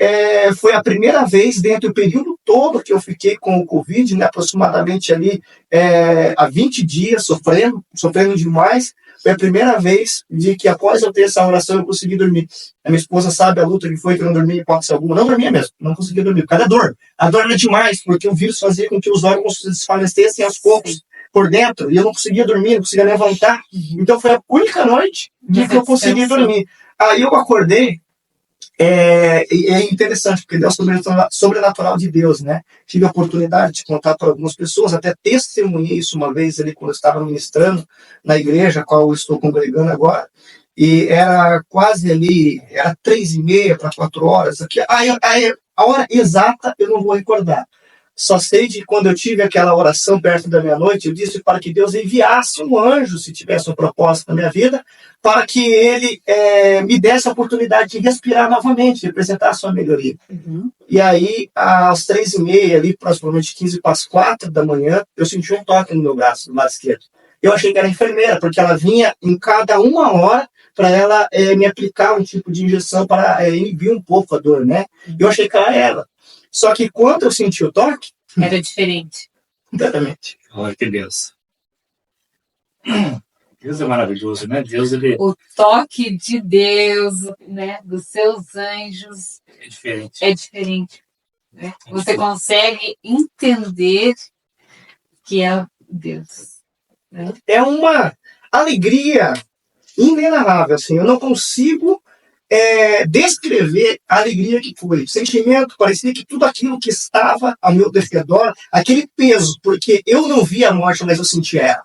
Speaker 2: foi a primeira vez dentro do período todo que eu fiquei com o Covid, né, aproximadamente ali há 20 dias, sofrendo demais. Foi a primeira vez de que após eu ter essa oração eu consegui dormir. A minha esposa sabe a luta que foi que eu não dormia hipótese alguma. Não dormia mesmo, não conseguia dormir. Por causa da dor. A dor era demais, porque o vírus fazia com que os órgãos se desfalecessem aos poucos por dentro. E eu não conseguia dormir, não conseguia levantar. Então foi a única noite que eu consegui dormir. Aí eu acordei. É interessante, porque Deus é sobrenatural de Deus, né? Tive a oportunidade de contar para algumas pessoas, até testemunhei isso uma vez ali quando eu estava ministrando na igreja, a qual eu estou congregando agora, e era quase ali, era 3:30 para 4 horas, aqui, a hora exata eu não vou recordar. Só sei de quando eu tive aquela oração perto da meia-noite, eu disse para que Deus enviasse um anjo, se tivesse um propósito na minha vida, para que ele me desse a oportunidade de respirar novamente, de apresentar a sua melhoria.
Speaker 1: Uhum.
Speaker 2: E aí, às 3:30, ali, aproximadamente 15 para as 4 da manhã, eu senti um toque no meu braço, do lado esquerdo. Eu achei que era enfermeira, porque ela vinha em cada 1 hora para ela me aplicar um tipo de injeção para inibir um pouco a dor, né? Eu achei que era ela. Só que quando eu senti o toque...
Speaker 1: Era diferente.
Speaker 2: Completamente.
Speaker 3: Glória a Deus. Deus é maravilhoso, né? Deus, ele...
Speaker 1: O toque de Deus, né? Dos seus anjos...
Speaker 3: é diferente.
Speaker 1: É diferente. Né? Você consegue entender que é Deus. Né?
Speaker 2: É uma alegria inenarrável, assim. Eu não consigo... descrever a alegria que foi. O sentimento, parecia que tudo aquilo que estava ao meu redor, aquele peso, porque eu não vi a morte, mas eu senti ela.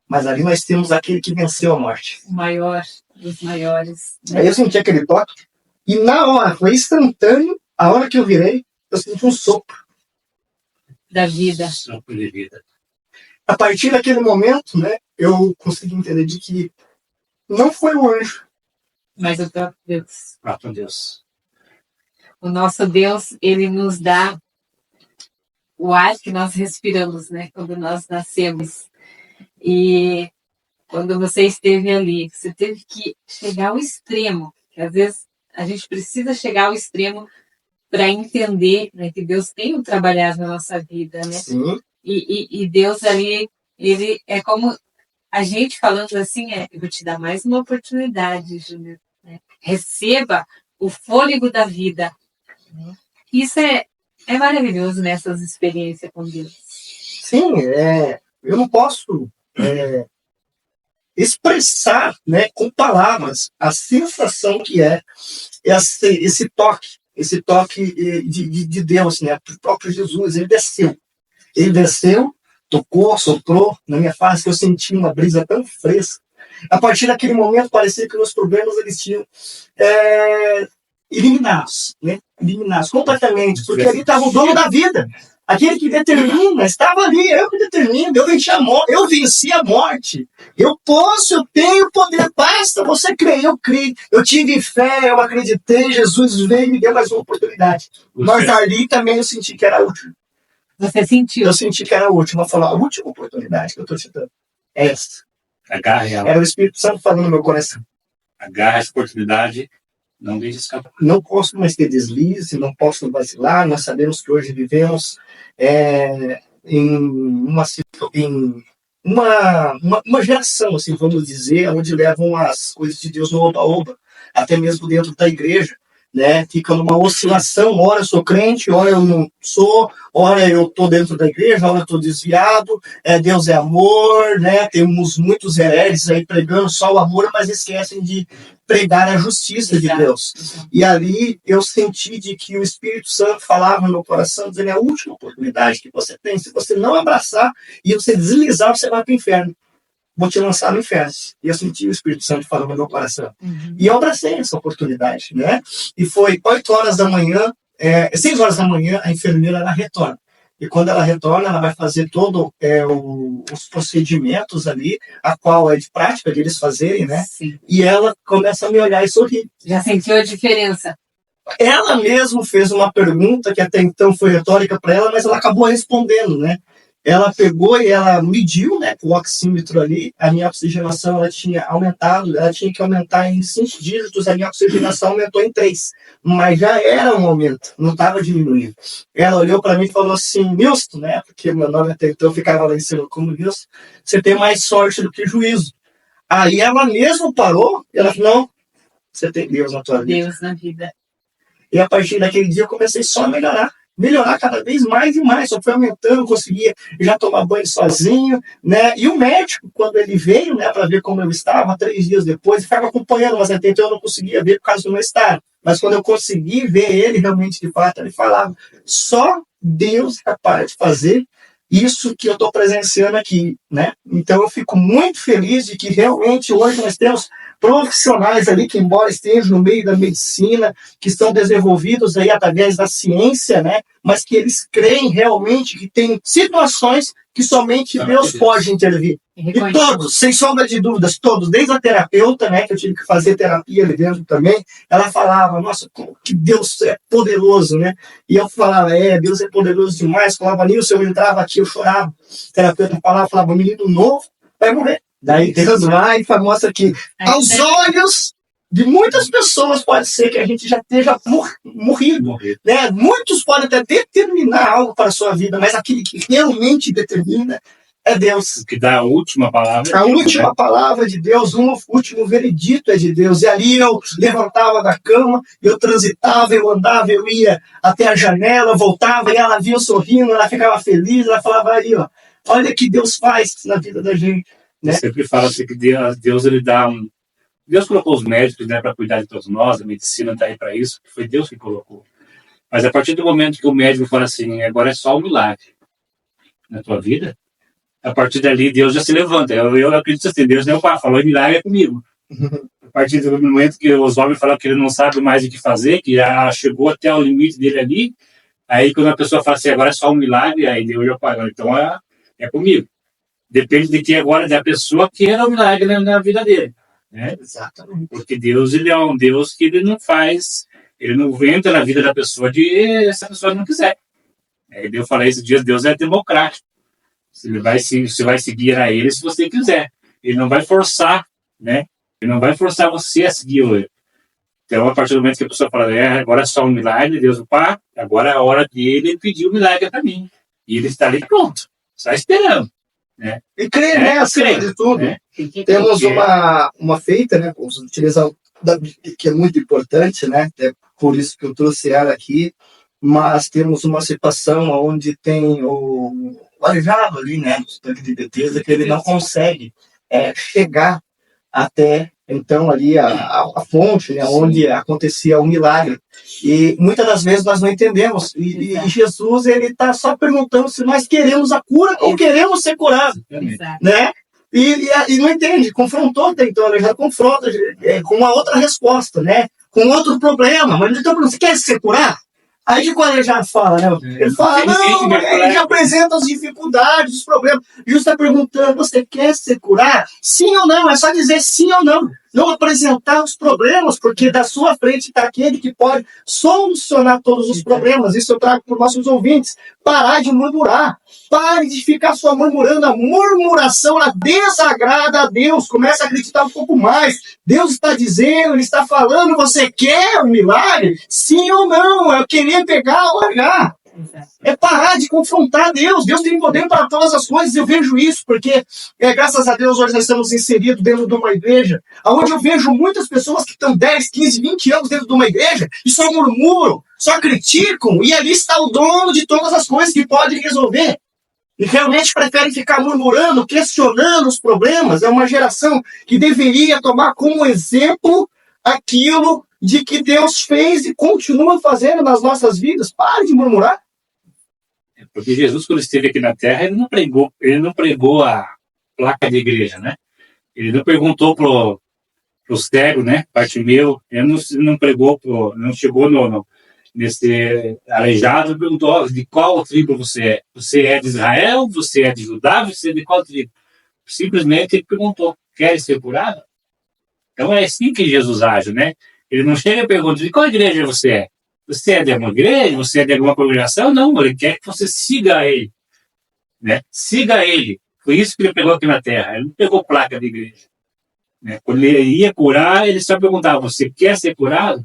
Speaker 2: Mas ali nós temos aquele que venceu a morte.
Speaker 1: O maior dos maiores. Né?
Speaker 2: Aí eu senti aquele toque, e na hora, foi instantâneo, a hora que eu virei, eu senti um sopro.
Speaker 1: Da vida.
Speaker 3: Sopro de vida.
Speaker 2: A partir daquele momento, né, eu consegui entender de que não foi o anjo,
Speaker 1: mas o próprio Deus.
Speaker 3: O próprio Deus.
Speaker 1: O nosso Deus, ele nos dá o ar que nós respiramos, né? Quando nós nascemos. E quando você esteve ali, você teve que chegar ao extremo. Que às vezes a gente precisa chegar ao extremo para entender, né, que Deus tem um trabalhar na nossa vida, né?
Speaker 2: Sim.
Speaker 1: E Deus ali, ele é como a gente falando assim, eu vou te dar mais uma oportunidade, Júnior. Né? Receba o fôlego da vida. Né? Isso é maravilhoso nessas experiências com Deus.
Speaker 2: Sim, eu não posso expressar, né, com palavras a sensação que é esse toque de Deus, né? O próprio Jesus, ele desceu, tocou, soprou na minha face, que eu senti uma brisa tão fresca. A partir daquele momento, parecia que os problemas eles tinham eliminados, né? Eliminados completamente, porque ali estava o dono da vida. Aquele que determina, estava ali, eu que determino, eu venci a morte. Eu tenho poder, basta você crer, eu criei. Eu tive fé, eu acreditei, Jesus veio e me deu mais uma oportunidade. Mas ali também eu senti que era a última.
Speaker 1: Você sentiu?
Speaker 2: Eu senti que era a última. Eu falei, a última oportunidade que eu estou te dando é essa.
Speaker 3: Agarre ela.
Speaker 2: Era o Espírito Santo falando no meu coração.
Speaker 3: Agarre essa oportunidade, não deixe escapar.
Speaker 2: Não posso mais ter deslize, não posso vacilar. Nós sabemos que hoje vivemos em uma geração, assim, vamos dizer, onde levam as coisas de Deus no oba-oba, até mesmo dentro da igreja. Né? Fica numa oscilação, ora eu sou crente, ora eu não sou, ora eu estou dentro da igreja, ora eu estou desviado, Deus é amor, né? Temos muitos hereges aí pregando só o amor, mas esquecem de pregar a justiça de Deus. E ali eu senti de que o Espírito Santo falava no meu coração, dizendo, é a última oportunidade que você tem, se você não abraçar e você deslizar, você vai para o inferno. vou te lançar no inferno. E eu senti o Espírito Santo falando no meu coração. E eu abracei essa oportunidade, né? E foi 8 horas da manhã, 6 horas da manhã, a enfermeira, ela retorna. E quando ela retorna, ela vai fazer todos os procedimentos ali, a qual é de prática de eles fazerem, né?
Speaker 1: Sim.
Speaker 2: E ela começa a me olhar e sorrir.
Speaker 1: Já sentiu a diferença?
Speaker 2: Ela mesmo fez uma pergunta que até então foi retórica para ela, mas ela acabou respondendo, né? Ela pegou e ela mediu, né, com o oxímetro ali, a minha oxigenação ela tinha aumentado, ela tinha que aumentar em 5 dígitos, a minha oxigenação aumentou em 3, mas já era um aumento, não estava diminuindo. Ela olhou para mim e falou assim, Nilson, né, porque meu nome até então ficava lá em cima como Nilson, você tem mais sorte do que juízo. Aí ela mesmo parou, e ela falou, não, você tem Deus na tua vida.
Speaker 1: Deus na vida.
Speaker 2: E a partir daquele dia eu comecei só a melhorar cada vez mais e mais, só foi aumentando, conseguia já tomar banho sozinho, né? E o médico, quando ele veio, né, para ver como eu estava, 3 dias depois, ficava acompanhando, mas até então eu não conseguia ver por causa do meu estado. Mas quando eu consegui ver ele realmente de fato, ele falava, só Deus é capaz de fazer isso que eu estou presenciando aqui, né? Então eu fico muito feliz de que realmente hoje nós temos profissionais ali que, embora estejam no meio da medicina, que estão desenvolvidos aí através da ciência, né? Mas que eles creem realmente que tem situações que somente Deus pode intervir. E todos, sem sombra de dúvidas, todos, desde a terapeuta, né, que eu tive que fazer terapia ali dentro também, ela falava, nossa, como que Deus é poderoso, né? E eu falava, Deus é poderoso demais. Falava, Nilson, eu entrava aqui, eu chorava. O terapeuta falava, menino novo vai morrer. Daí Deus vai e mostra que aos olhos de muitas pessoas pode ser que a gente já esteja morrido. Né? Muitos podem até determinar algo para a sua vida, mas aquele que realmente determina é Deus.
Speaker 3: O que dá a última palavra.
Speaker 2: A última palavra de Deus, o último veredito é de Deus. E ali eu levantava da cama, eu transitava, eu andava, eu ia até a janela, eu voltava e ela via eu sorrindo, ela ficava feliz, ela falava aí, ó, olha o que Deus faz na vida da gente. Né?
Speaker 3: Eu sempre falo assim que Deus ele dá Deus colocou os médicos, né, para cuidar de todos nós, a medicina está aí para isso, foi Deus que colocou. Mas a partir do momento que o médico fala assim, agora é só um milagre na tua vida, a partir dali Deus já se levanta. Eu acredito assim, Deus não falou milagre é comigo. A partir do momento que os homens falam que ele não sabe mais o que fazer, que já chegou até o limite dele ali, aí quando a pessoa fala assim, agora é só um milagre, aí Deus já fala, então é comigo. Depende de que agora da pessoa queira o milagre na vida dele. Né?
Speaker 2: Exatamente.
Speaker 3: Porque Deus ele é um Deus que ele não faz, ele não entra na vida da pessoa se a pessoa não quiser. Eu falei esses dias, Deus é democrático. Você vai seguir a ele se você quiser. Ele não vai forçar, né? Ele não vai forçar você a seguir ele. Então, a partir do momento que a pessoa fala, agora é só um milagre, Deus, agora é a hora dele pedir o milagre para mim. E ele está ali pronto, está esperando. Né?
Speaker 2: E crer, né, acima de tudo.
Speaker 3: Né?
Speaker 2: Temos uma feita, né, vamos utilizar que é muito importante, né, é por isso que eu trouxe ela aqui, mas temos uma situação onde tem o aleijado ali, né, no tanque de defesa, que ele não consegue chegar até, então, ali a fonte, né, onde acontecia o milagre. E muitas das vezes nós não entendemos. E Jesus, ele está só perguntando se nós queremos a cura ou queremos ser curados. Né? E não entende. Confrontou até então, ele já confronta com uma outra resposta, né? Com outro problema. Mas ele está perguntando, você quer ser curado? Aí de quando ele já fala, né? Ele fala, não, ele já apresenta as dificuldades, os problemas. Jesus está perguntando, você quer ser curado? Sim ou não? É só dizer sim ou não. Não apresentar os problemas, porque da sua frente está aquele que pode solucionar todos os problemas. Isso eu trago para os nossos ouvintes. Parar de murmurar. Pare de ficar só murmurando. A murmuração, ela desagrada a Deus. Comece a acreditar um pouco mais. Deus está dizendo, Ele está falando, você quer um milagre? Sim ou não? É querer pegar ou largar. É parar de confrontar Deus. Deus tem poder para todas as coisas. Eu vejo isso porque, graças a Deus, hoje nós estamos inseridos dentro de uma igreja onde eu vejo muitas pessoas que estão 10, 15, 20 anos dentro de uma igreja e só murmuram, só criticam, e ali está o dono de todas as coisas que pode resolver. E realmente preferem ficar murmurando, questionando os problemas. É uma geração que deveria tomar como exemplo aquilo de que Deus fez e continua fazendo nas nossas vidas. Pare de murmurar.
Speaker 3: Porque Jesus, quando esteve aqui na Terra, ele não pregou a placa de igreja, né? Ele não perguntou pro cego, né? Bartimeu, ele não pregou, não chegou nesse aleijado e perguntou: "Ó, de qual tribo você é? Você é de Israel? Você é de Judá? Você é de qual tribo?" Simplesmente ele perguntou: "Quer ser curado?" Então é assim que Jesus age, né? Ele não chega e pergunta: "De qual igreja você é? Você é de alguma igreja? Você é de alguma congregação?" Não, ele quer que você siga ele, né? Siga ele. Foi isso que ele pegou aqui na Terra. Ele não pegou placa de igreja, né? Quando ele ia curar, ele só perguntava: "Você quer ser curado?"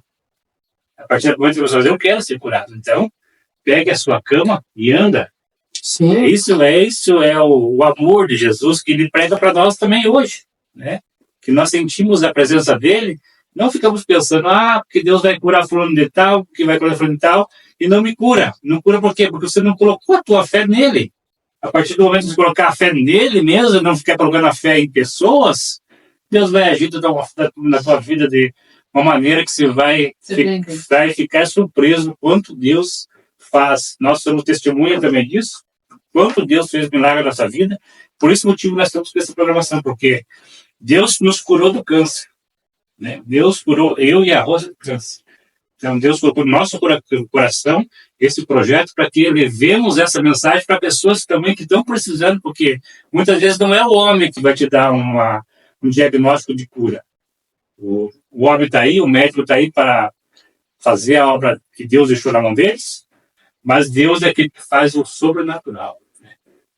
Speaker 3: A partir do momento que você diz: "Eu quero ser curado." Então, pegue a sua cama e anda.
Speaker 2: Sim.
Speaker 3: Isso é o amor de Jesus que ele prega para nós também hoje, né? Que nós sentimos a presença dele, não ficamos pensando: porque Deus vai curar fulano de tal, que vai curar fulano de tal, e não me cura. Não cura por quê? Porque você não colocou a tua fé nele. A partir do momento que você colocar a fé nele mesmo, não ficar colocando a fé em pessoas, Deus vai agir na tua vida de uma maneira que você vai ficar surpreso no quanto Deus faz. Nós somos testemunha também disso, quanto Deus fez milagre na nossa vida. Por esse motivo nós estamos com essa programação, porque Deus nos curou do câncer, né? Deus curou eu e a Rosa do câncer. Então Deus colocou no nosso coração esse projeto para que levemos essa mensagem para pessoas também que estão precisando, porque muitas vezes não é o homem que vai te dar um diagnóstico de cura. O homem está aí, o médico está aí para fazer a obra que Deus deixou na mão deles, mas Deus é aquele que faz o sobrenatural.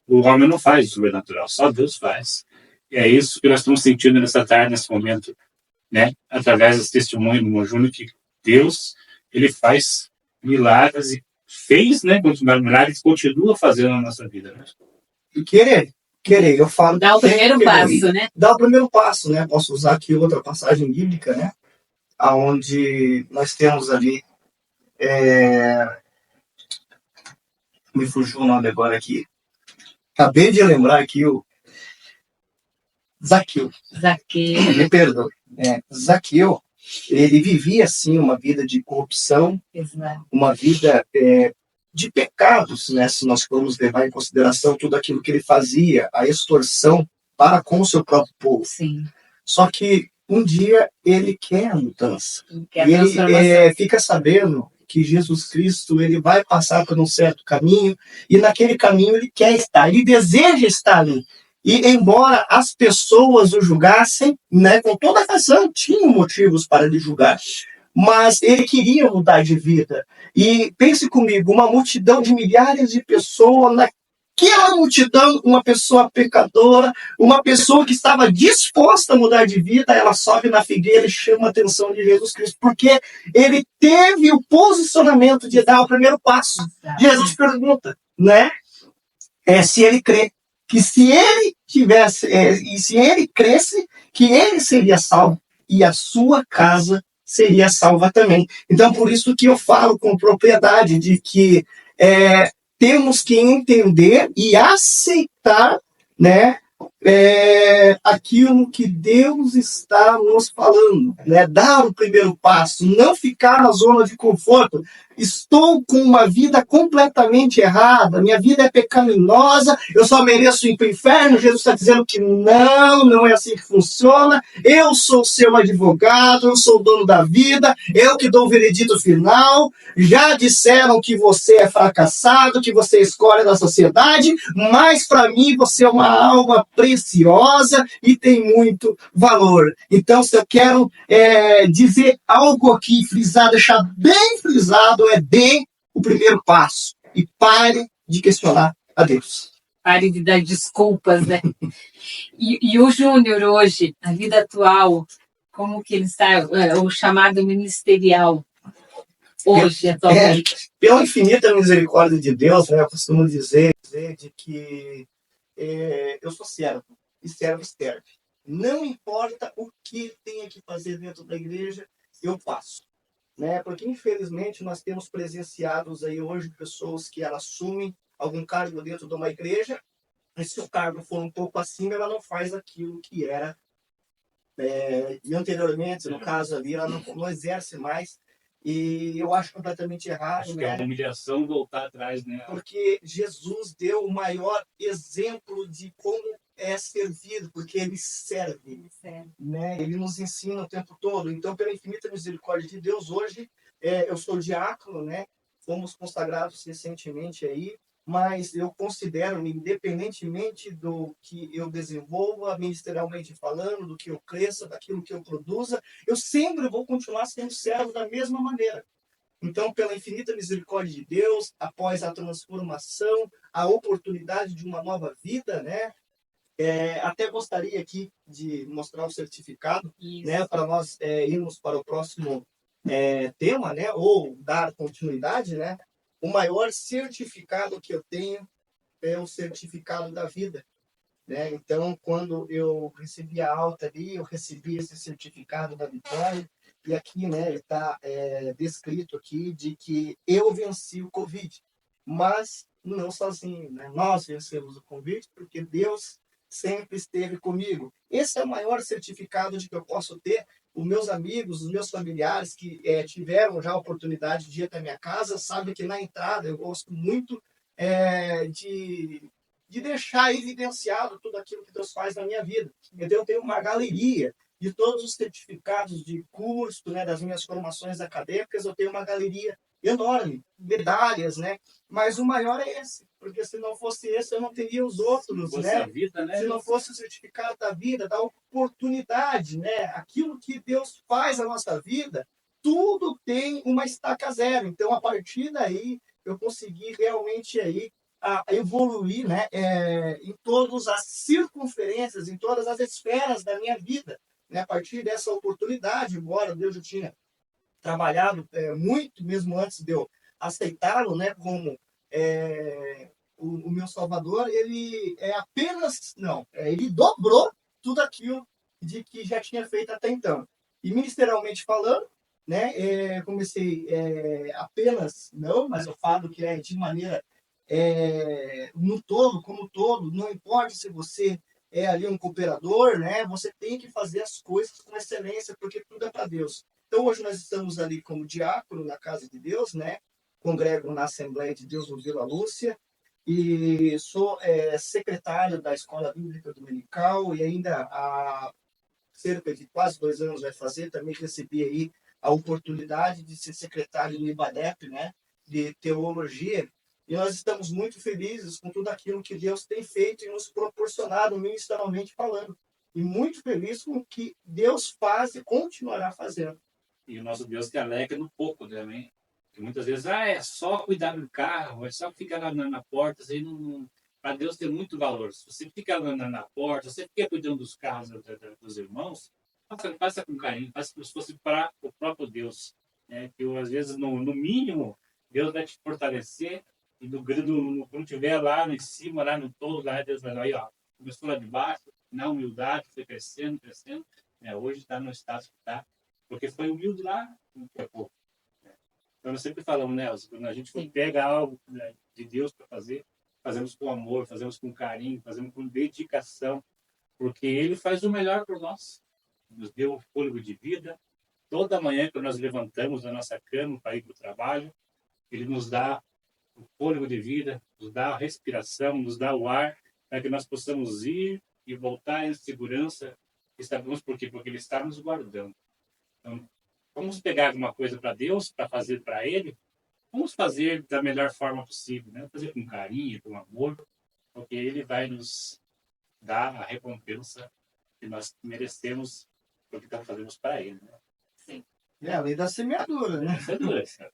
Speaker 3: O homem não faz o sobrenatural, só Deus faz. E é isso que nós estamos sentindo nessa tarde, nesse momento, né? Através desse testemunho do Júnior, que Deus, ele faz milagres e fez, né? Milagres, continua fazendo na nossa vida, né?
Speaker 2: E querer, eu falo.
Speaker 1: Dá o primeiro passo, né?
Speaker 2: Dá o primeiro passo, né? Posso usar aqui outra passagem bíblica, né? Onde nós temos ali. Me fugiu o nome agora aqui. Acabei de lembrar aqui o Zaqueu. Me perdoe. Zaqueu, ele vivia, assim, uma vida de corrupção, uma vida de pecados, né? Se nós formos levar em consideração tudo aquilo que ele fazia, a extorsão para com o seu próprio povo.
Speaker 1: Sim.
Speaker 2: Só que um dia ele quer a mudança.
Speaker 1: Quer a
Speaker 2: ele fica sabendo que Jesus Cristo ele vai passar por um certo caminho, e naquele caminho ele quer estar, ele deseja estar ali. E embora as pessoas o julgassem, né, com toda a razão, tinham motivos para lhe julgar, mas ele queria mudar de vida. E pense comigo, uma multidão de milhares de pessoas, naquela multidão, uma pessoa pecadora, uma pessoa que estava disposta a mudar de vida, ela sobe na figueira e chama a atenção de Jesus Cristo, porque ele teve o posicionamento de dar o primeiro passo. Jesus pergunta, né, se ele crê, que se ele tivesse, e se ele cresce, que ele seria salvo, e a sua casa seria salva também. Então, por isso que eu falo com propriedade de que temos que entender e aceitar, né, aquilo que Deus está nos falando, né? Dar o primeiro passo, não ficar na zona de conforto. Estou com uma vida completamente errada, minha vida é pecaminosa, eu só mereço ir para o inferno. Jesus está dizendo que não é assim que funciona. Eu sou seu advogado, eu sou o dono da vida, eu que dou o veredito final. Já disseram que você é fracassado, que você é escória da sociedade, mas para mim você é uma alma preciosa e tem muito valor. Então, se eu quero dizer algo aqui frisado, deixar bem frisado, dê o primeiro passo e pare de questionar a Deus.
Speaker 1: Pare de dar desculpas, né? E o Júnior hoje, na vida atual, como que ele está, o chamado ministerial hoje, atualmente?
Speaker 2: Pela infinita misericórdia de Deus, né, eu costumo dizer de que eu sou servo, e servo serve. Não importa o que tenha que fazer dentro da igreja, eu faço. Né? Porque, infelizmente, nós temos presenciados aí hoje pessoas que elas assumem algum cargo dentro de uma igreja, e se o cargo for um pouco acima, ela não faz aquilo que era e anteriormente, no caso ali, ela não exerce mais. E eu acho completamente errado.
Speaker 3: Acho que é uma humilhação voltar atrás, né?
Speaker 2: Porque Jesus deu o maior exemplo de como servido, porque ele serve, né? Ele nos ensina o tempo todo. Então, pela infinita misericórdia de Deus, hoje eu sou diácono, né? Fomos consagrados recentemente aí, mas eu considero, independentemente do que eu desenvolva, ministerialmente falando, do que eu cresça, daquilo que eu produza, eu sempre vou continuar sendo servo da mesma maneira. Então, pela infinita misericórdia de Deus, após a transformação, a oportunidade de uma nova vida, né? Até gostaria aqui de mostrar o certificado, né? Para nós irmos para o próximo tema, né? Ou dar continuidade, né? O maior certificado que eu tenho é o certificado da vida, né? Então, quando eu recebi a alta ali, eu recebi esse certificado da vitória, e aqui, né, está descrito aqui de que eu venci o Covid, mas não sozinho, né? Nós vencemos o Covid porque Deus sempre esteve comigo. Esse é o maior certificado de que eu posso ter. Os meus amigos, os meus familiares que tiveram já a oportunidade de ir até minha casa, sabem que na entrada eu gosto muito de deixar evidenciado tudo aquilo que Deus faz na minha vida. Então, eu tenho uma galeria de todos os certificados de curso, né, das minhas formações acadêmicas, eu tenho uma galeria enorme, medalhas, né? Mas o maior é esse, porque se não fosse esse, eu não teria os outros, né?
Speaker 3: Vida, né?
Speaker 2: Se não fosse o certificado da vida, da oportunidade, né? Aquilo que Deus faz na nossa vida, tudo tem uma estaca zero. Então, a partir daí, eu consegui realmente aí a evoluir, né, em todas as circunferências, em todas as esferas da minha vida, né, a partir dessa oportunidade, embora Deus já tinha trabalhado muito, mesmo antes de eu aceitá-lo, né, como o meu Salvador, ele ele dobrou tudo aquilo de que já tinha feito até então. E ministerialmente falando, né, comecei apenas, não, mas eu falo que de maneira no todo, como todo, não importa se você é ali um cooperador, né? Você tem que fazer as coisas com excelência, porque tudo é para Deus. Então, hoje nós estamos ali como diácono na casa de Deus, né? Congrego na Assembleia de Deus no Vila Lúcia e sou secretário da Escola Bíblica Dominical e ainda há cerca de quase 2 anos vai fazer, também recebi aí a oportunidade de ser secretário do IBADEP, né? De Teologia, e nós estamos muito felizes com tudo aquilo que Deus tem feito e nos proporcionado ministerialmente falando. E muito feliz com o que Deus faz e continuará fazendo.
Speaker 3: E o nosso Deus que alegra no pouco também. Porque muitas vezes, é só cuidar do carro, é só ficar lá na porta. Assim, para Deus tem muito valor. Se você fica lá na porta, você fica cuidando dos carros dos irmãos, faça com carinho, faça como se fosse para o próprio Deus. Né? Que às vezes, no mínimo, Deus vai te fortalecer. E quando estiver lá em cima, lá no todo, lá Deus vai lá, aí, ó, começou lá de baixo, na humildade, foi crescendo, crescendo. Hoje está no status que está, porque foi humilde lá, não foi pouco. Então, nós sempre falamos, né, quando a gente pega algo, né, de Deus para fazer, fazemos com amor, fazemos com carinho, fazemos com dedicação, porque Ele faz o melhor por nós. Nos deu o fôlego de vida. Toda manhã que nós levantamos da nossa cama para ir para o trabalho, Ele nos dá o fôlego de vida, nos dá a respiração, nos dá o ar, para que nós possamos ir e voltar em segurança. E sabemos por quê? Porque Ele está nos guardando. Então, vamos pegar alguma coisa para Deus, para fazer para Ele, vamos fazer da melhor forma possível, né? Fazer com carinho, com amor, porque Ele vai nos dar a recompensa que nós merecemos, porque nós fazemos para Ele. Né?
Speaker 1: Sim.
Speaker 2: É a lei da semeadura, né?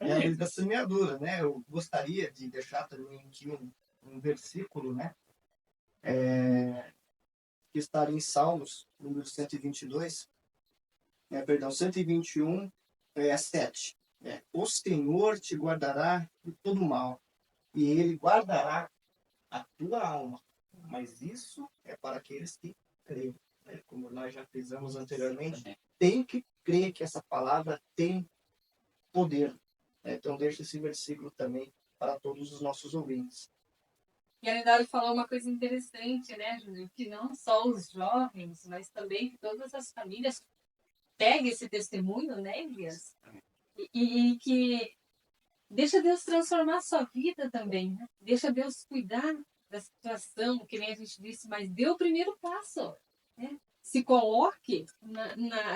Speaker 3: É
Speaker 2: a lei da semeadura, né? Eu gostaria de deixar também aqui um versículo, né? Que está em Salmos, número 122, perdão, 121, 7. O Senhor te guardará de todo mal, e Ele guardará a tua alma. Mas isso é para aqueles que creem. Né? Como nós já fizemos anteriormente, tem que crer que essa palavra tem poder. Né? Então, deixa esse versículo também para todos os nossos ouvintes.
Speaker 1: E a Nidale falou uma coisa interessante, né, Júlio? Que não só os jovens, mas também que todas as famílias peguem esse testemunho, né, Elias? E que deixa Deus transformar a sua vida também, né? Deixa Deus cuidar da situação, que nem a gente disse, mas dê o primeiro passo, né? Se coloque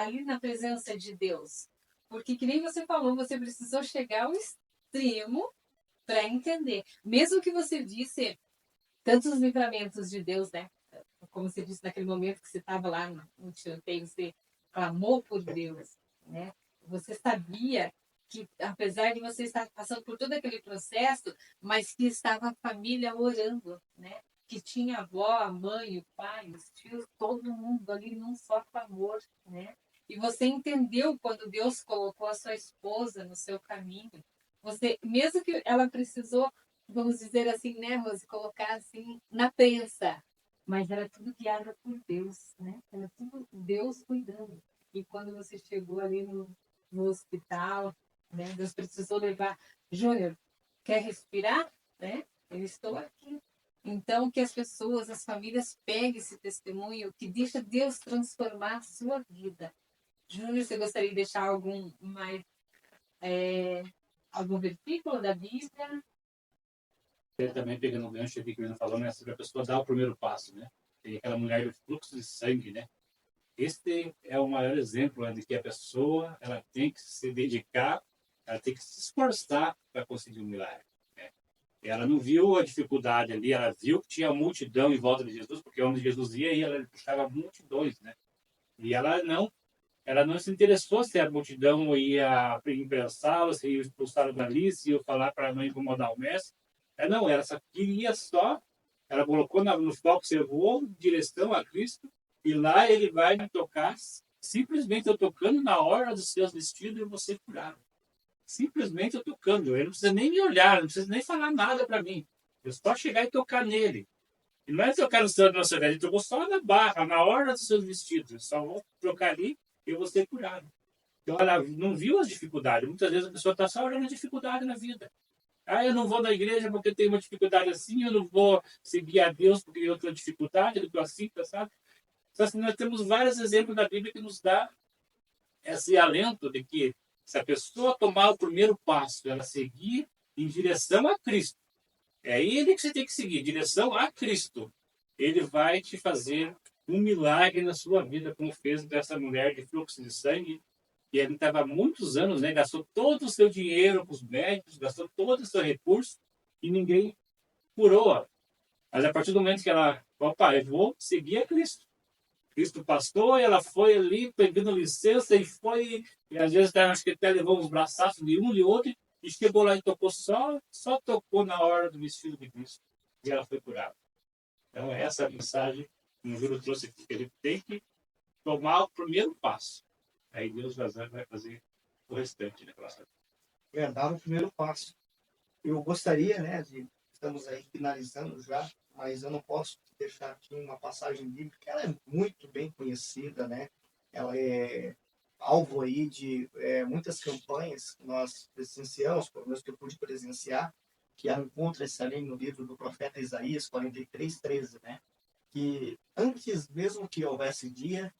Speaker 1: ali na presença de Deus. Porque, que nem você falou, você precisou chegar ao extremo para entender. Mesmo que você visse tantos livramentos de Deus, né? Como você disse naquele momento que você estava lá no tiroteio, você clamou por Deus, né? Você sabia que, apesar de você estar passando por todo aquele processo, mas que estava a família orando, né? Que tinha a avó, a mãe, o pai, os tios, todo mundo ali num só clamor, né? E você entendeu quando Deus colocou a sua esposa no seu caminho. Você, mesmo que ela precisou, vamos dizer assim, né, Rose, colocar assim na prensa, mas era tudo guiado por Deus, né? Era tudo Deus cuidando. E quando você chegou ali no hospital, né? Deus precisou levar. Júnior, quer respirar? Né? Eu estou aqui. Então, que as pessoas, as famílias peguem esse testemunho que deixa Deus transformar a sua vida. Júnior, você gostaria de deixar algum versículo da Bíblia?
Speaker 3: Ele também pegando o gancho aqui que ele falou, né? Sobre a pessoa dar o primeiro passo, né? Tem aquela mulher do fluxo de sangue, né? Este é o maior exemplo, né, de que a pessoa ela tem que se dedicar, ela tem que se esforçar para conseguir um milagre. Né? Ela não viu a dificuldade ali, ela viu que tinha multidão em volta de Jesus, porque onde Jesus ia e ela puxava multidões, né? E ela não se interessou se a multidão ia imprensá-lo, se ia expulsá-lo dali, se ia falar para não incomodar o mestre. Não, ela só queria só, ela colocou no foco, você voou em direção a Cristo, e lá ele vai me tocar, simplesmente eu tocando na hora dos seus vestidos, eu vou ser curado. Simplesmente eu tocando, ele não precisa nem me olhar, não precisa nem falar nada para mim. Eu só chegar e tocar nele. E não é tocar no seu nosso velho, ele tocou só na barra, na hora dos seus vestidos. Eu só vou trocar ali e eu vou ser curado. Então ela não viu as dificuldades. Muitas vezes a pessoa está só olhando a dificuldade na vida. Ah, eu não vou na igreja porque eu tenho uma dificuldade assim, eu não vou seguir a Deus porque eu tenho dificuldade, eu estou assim, sabe? Então, assim, nós temos vários exemplos da Bíblia que nos dá esse alento de que se a pessoa tomar o primeiro passo, ela seguir em direção a Cristo, é ele que você tem que seguir, em direção a Cristo. Ele vai te fazer um milagre na sua vida, como fez dessa mulher de fluxo de sangue, que ele estava há muitos anos, né? Gastou todo o seu dinheiro com os médicos, gastou todo o seu recurso e ninguém curou. Mas a partir do momento que ela, opa, eu vou seguir a Cristo. Cristo passou e ela foi ali pedindo licença e foi, e às vezes acho que até levou uns braçaços de um e outro e chegou lá e tocou só tocou na hora do vestido de Cristo e ela foi curada. Então essa é a mensagem que o Júlio trouxe aqui, que ele tem que tomar o primeiro passo. Aí Deus vai fazer o restante, né?
Speaker 2: Dar o primeiro passo. Eu gostaria, né, estamos aí finalizando já, mas eu não posso deixar aqui uma passagem bíblica, ela é muito bem conhecida, né? Ela é alvo aí de muitas campanhas que nós presenciamos, pelo menos que eu pude presenciar, que encontra-se ali no livro do profeta Isaías 43:13, né? Que antes mesmo que houvesse dia,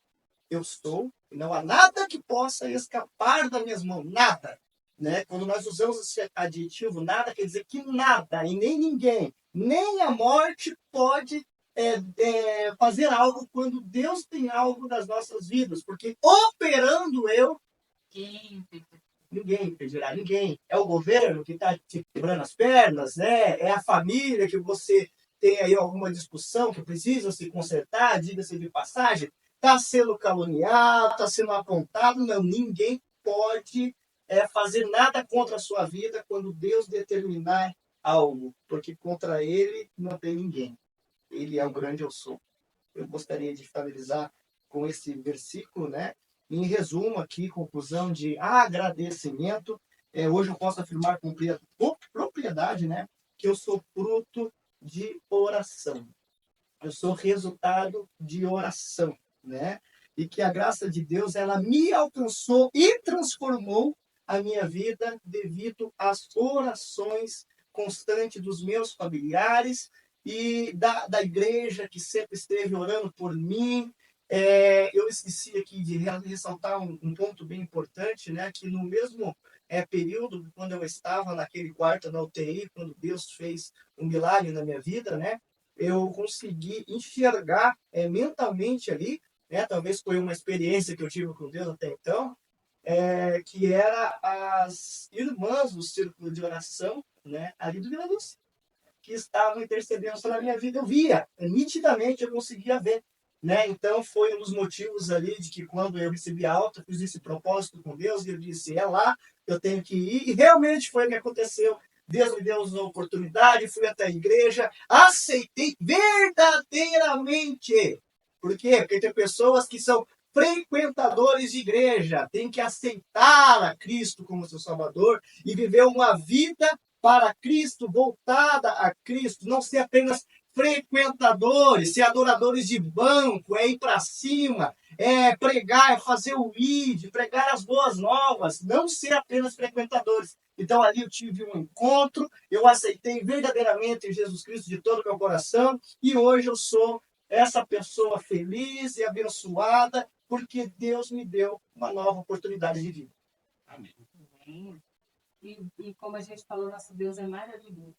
Speaker 2: eu estou, e não há nada que possa escapar das minhas mãos, nada. Né? Quando nós usamos esse adjetivo, nada quer dizer que nada, e nem ninguém, nem a morte pode fazer algo quando Deus tem algo nas nossas vidas, porque operando eu, ninguém impedirá, ninguém. É o governo que está te quebrando as pernas, né? É a família que você tem aí alguma discussão que precisa se consertar, diga-se de passagem, está sendo caluniado, está sendo apontado, não, ninguém pode fazer nada contra a sua vida quando Deus determinar algo, porque contra ele não tem ninguém. Ele é o grande eu sou. Eu gostaria de finalizar com esse versículo, né? Em resumo aqui, conclusão de agradecimento. Hoje eu posso afirmar com propriedade, né? Que eu sou fruto de oração. Eu sou resultado de oração, né? E que a graça de Deus, ela me alcançou e transformou a minha vida devido às orações constantes dos meus familiares e da igreja que sempre esteve orando por mim. Eu esqueci aqui de ressaltar um ponto bem importante, né? Que no mesmo período, quando eu estava naquele quarto da UTI, quando Deus fez um milagre na minha vida, né? eu consegui enxergar mentalmente ali, né? Talvez foi uma experiência que eu tive com Deus até então, que era as irmãs do círculo de oração, né? Ali do Vila Lúcia, que estavam intercedendo sobre a minha vida. Eu via, nitidamente eu conseguia ver. Né? Então foi um dos motivos ali de que quando eu recebi a alta, eu fiz esse propósito com Deus e eu disse, é lá, eu tenho que ir. E realmente foi o que aconteceu. Deus me deu uma oportunidade, fui até a igreja, aceitei verdadeiramente. Por quê? Porque tem pessoas que são frequentadores de igreja, tem que aceitar a Cristo como seu Salvador e viver uma vida para Cristo, voltada a Cristo, não ser apenas frequentadores, ser adoradores de banco, ir para cima, pregar, fazer o ID, pregar as boas novas, não ser apenas frequentadores. Então ali eu tive um encontro, eu aceitei verdadeiramente Jesus Cristo de todo o meu coração e hoje eu sou essa pessoa feliz e abençoada porque Deus me deu uma nova oportunidade de vida.
Speaker 3: Amém.
Speaker 1: E como a gente falou, nosso Deus é maravilhoso.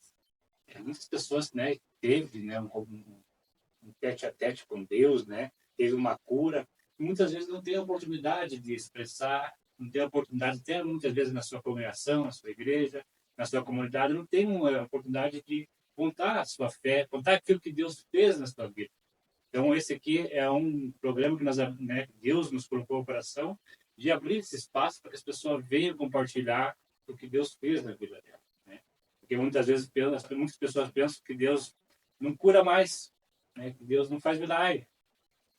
Speaker 3: Muitas pessoas, né, teve, né, um tete-a-tete com Deus, né, teve uma cura, e muitas vezes não tem a oportunidade de expressar, não tem a oportunidade, até muitas vezes na sua congregação, na sua igreja, na sua comunidade, não tem uma oportunidade de contar a sua fé, contar aquilo que Deus fez na sua vida. Então, esse aqui é um programa que né, Deus nos colocou no coração de abrir esse espaço para que as pessoas venham compartilhar o que Deus fez na vida dela. Né? Porque muitas vezes muitas pessoas pensam que Deus não cura mais, né? Que Deus não faz milagre.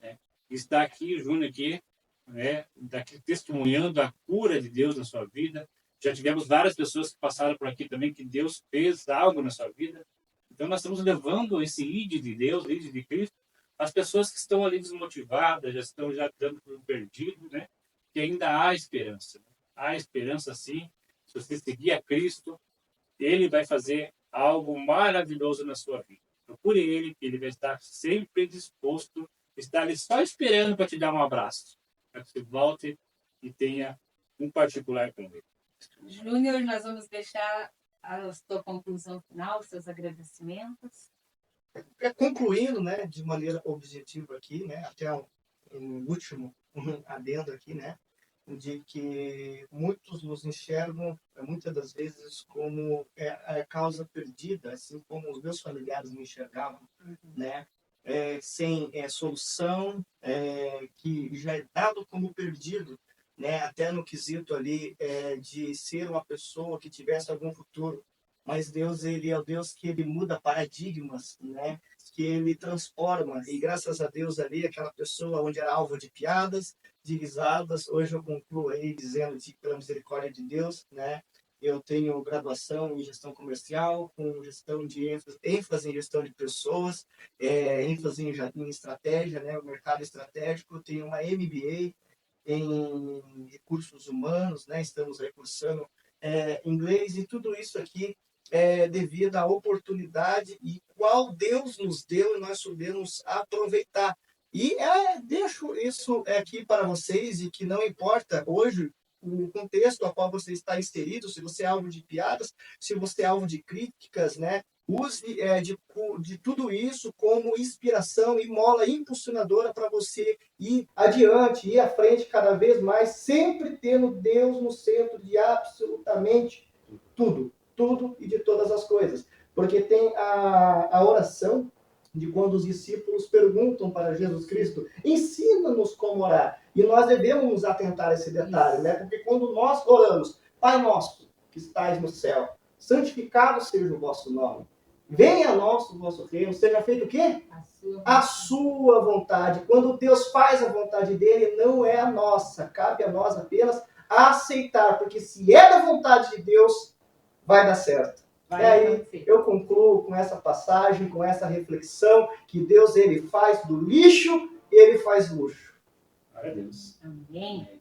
Speaker 3: Né? E está aqui, Júnior, aqui, né, daqui, testemunhando a cura de Deus na sua vida. Já tivemos várias pessoas que passaram por aqui também, que Deus fez algo na sua vida. Então, nós estamos levando esse ID de Deus, ID de Cristo, as pessoas que estão ali desmotivadas, já estão dando por perdido, né? Que ainda há esperança. Né? Há esperança, sim. Se você seguir a Cristo, Ele vai fazer algo maravilhoso na sua vida. Procure Ele, que Ele vai estar sempre disposto, está ali só esperando para te dar um abraço, para que você volte e tenha um particular com Ele.
Speaker 1: Júnior, nós vamos deixar a sua conclusão final, seus agradecimentos.
Speaker 2: Concluindo, né, de maneira objetiva aqui, né, até um último adendo aqui, né, de que muitos nos enxergam, muitas das vezes, como a causa perdida, assim como os meus familiares me enxergavam, né, sem solução, que já é dado como perdido, né, até no quesito ali de ser uma pessoa que tivesse algum futuro. Mas Deus, ele é o Deus que ele muda paradigmas, né? Que ele transforma. E graças a Deus ali, aquela pessoa onde era alvo de piadas, de risadas, hoje eu concluo aí dizendo que pela misericórdia de Deus, né? Eu tenho graduação em gestão comercial, com gestão de ênfase em gestão de pessoas, ênfase em estratégia, né? O mercado estratégico. Eu tenho uma MBA em recursos humanos, né? Estamos recursando inglês e tudo isso aqui devido à oportunidade e qual Deus nos deu e nós soubemos aproveitar. E deixo isso aqui para vocês e que não importa hoje o contexto a qual você está inserido, se você é alvo de piadas, se você é alvo de críticas, né? Use de tudo isso como inspiração e mola impulsionadora para você ir adiante, ir à frente cada vez mais, sempre tendo Deus no centro de absolutamente tudo e de todas as coisas. Porque tem a oração de quando os discípulos perguntam para Jesus Cristo, ensina-nos como orar. E nós devemos nos atentar a esse detalhe, né? Porque quando nós oramos, Pai nosso, que estais no céu, santificado seja o vosso nome. Venha a nós o vosso reino, seja feito o quê? A sua vontade. Quando Deus faz a vontade dele, não é a nossa. Cabe a nós apenas aceitar, porque se é da vontade de Deus, vai dar certo. E aí eu concluo com essa passagem, com essa reflexão, que Deus ele faz do lixo, ele faz luxo.
Speaker 3: Glória a Deus.
Speaker 1: Amém.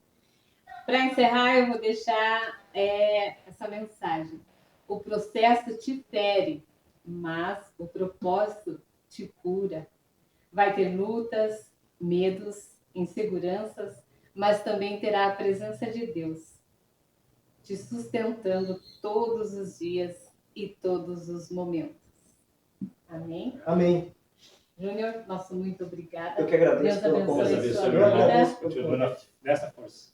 Speaker 1: Para encerrar, eu vou deixar essa mensagem. O processo te fere, mas o propósito te cura. Vai ter lutas, medos, inseguranças, mas também terá a presença de Deus te sustentando todos os dias e todos os momentos. Amém?
Speaker 2: Amém.
Speaker 1: Júnior, nosso muito obrigada.
Speaker 2: Eu que agradeço
Speaker 1: Deus
Speaker 2: pelo
Speaker 1: abençoe
Speaker 2: convite.
Speaker 1: sua
Speaker 2: Eu
Speaker 1: vida.
Speaker 2: agradeço pelo convite.
Speaker 3: Continua nessa força.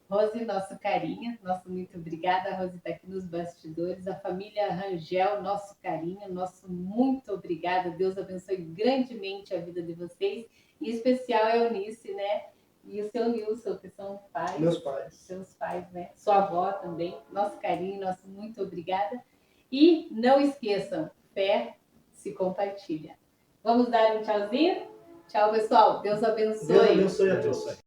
Speaker 1: Rose, nosso carinho, nosso muito obrigada. A Rose está aqui nos bastidores. A família Rangel, nosso carinho, nosso muito obrigada. Deus abençoe grandemente a vida de vocês. Em especial a Eunice, né? E o seu Nilson, que são pais.
Speaker 2: Meus pais.
Speaker 1: Seus pais, né? Sua avó também. Nosso carinho, nosso muito obrigada. E não esqueçam, fé se compartilha. Vamos dar um tchauzinho? Tchau, pessoal. Deus abençoe.
Speaker 2: Deus abençoe a todos.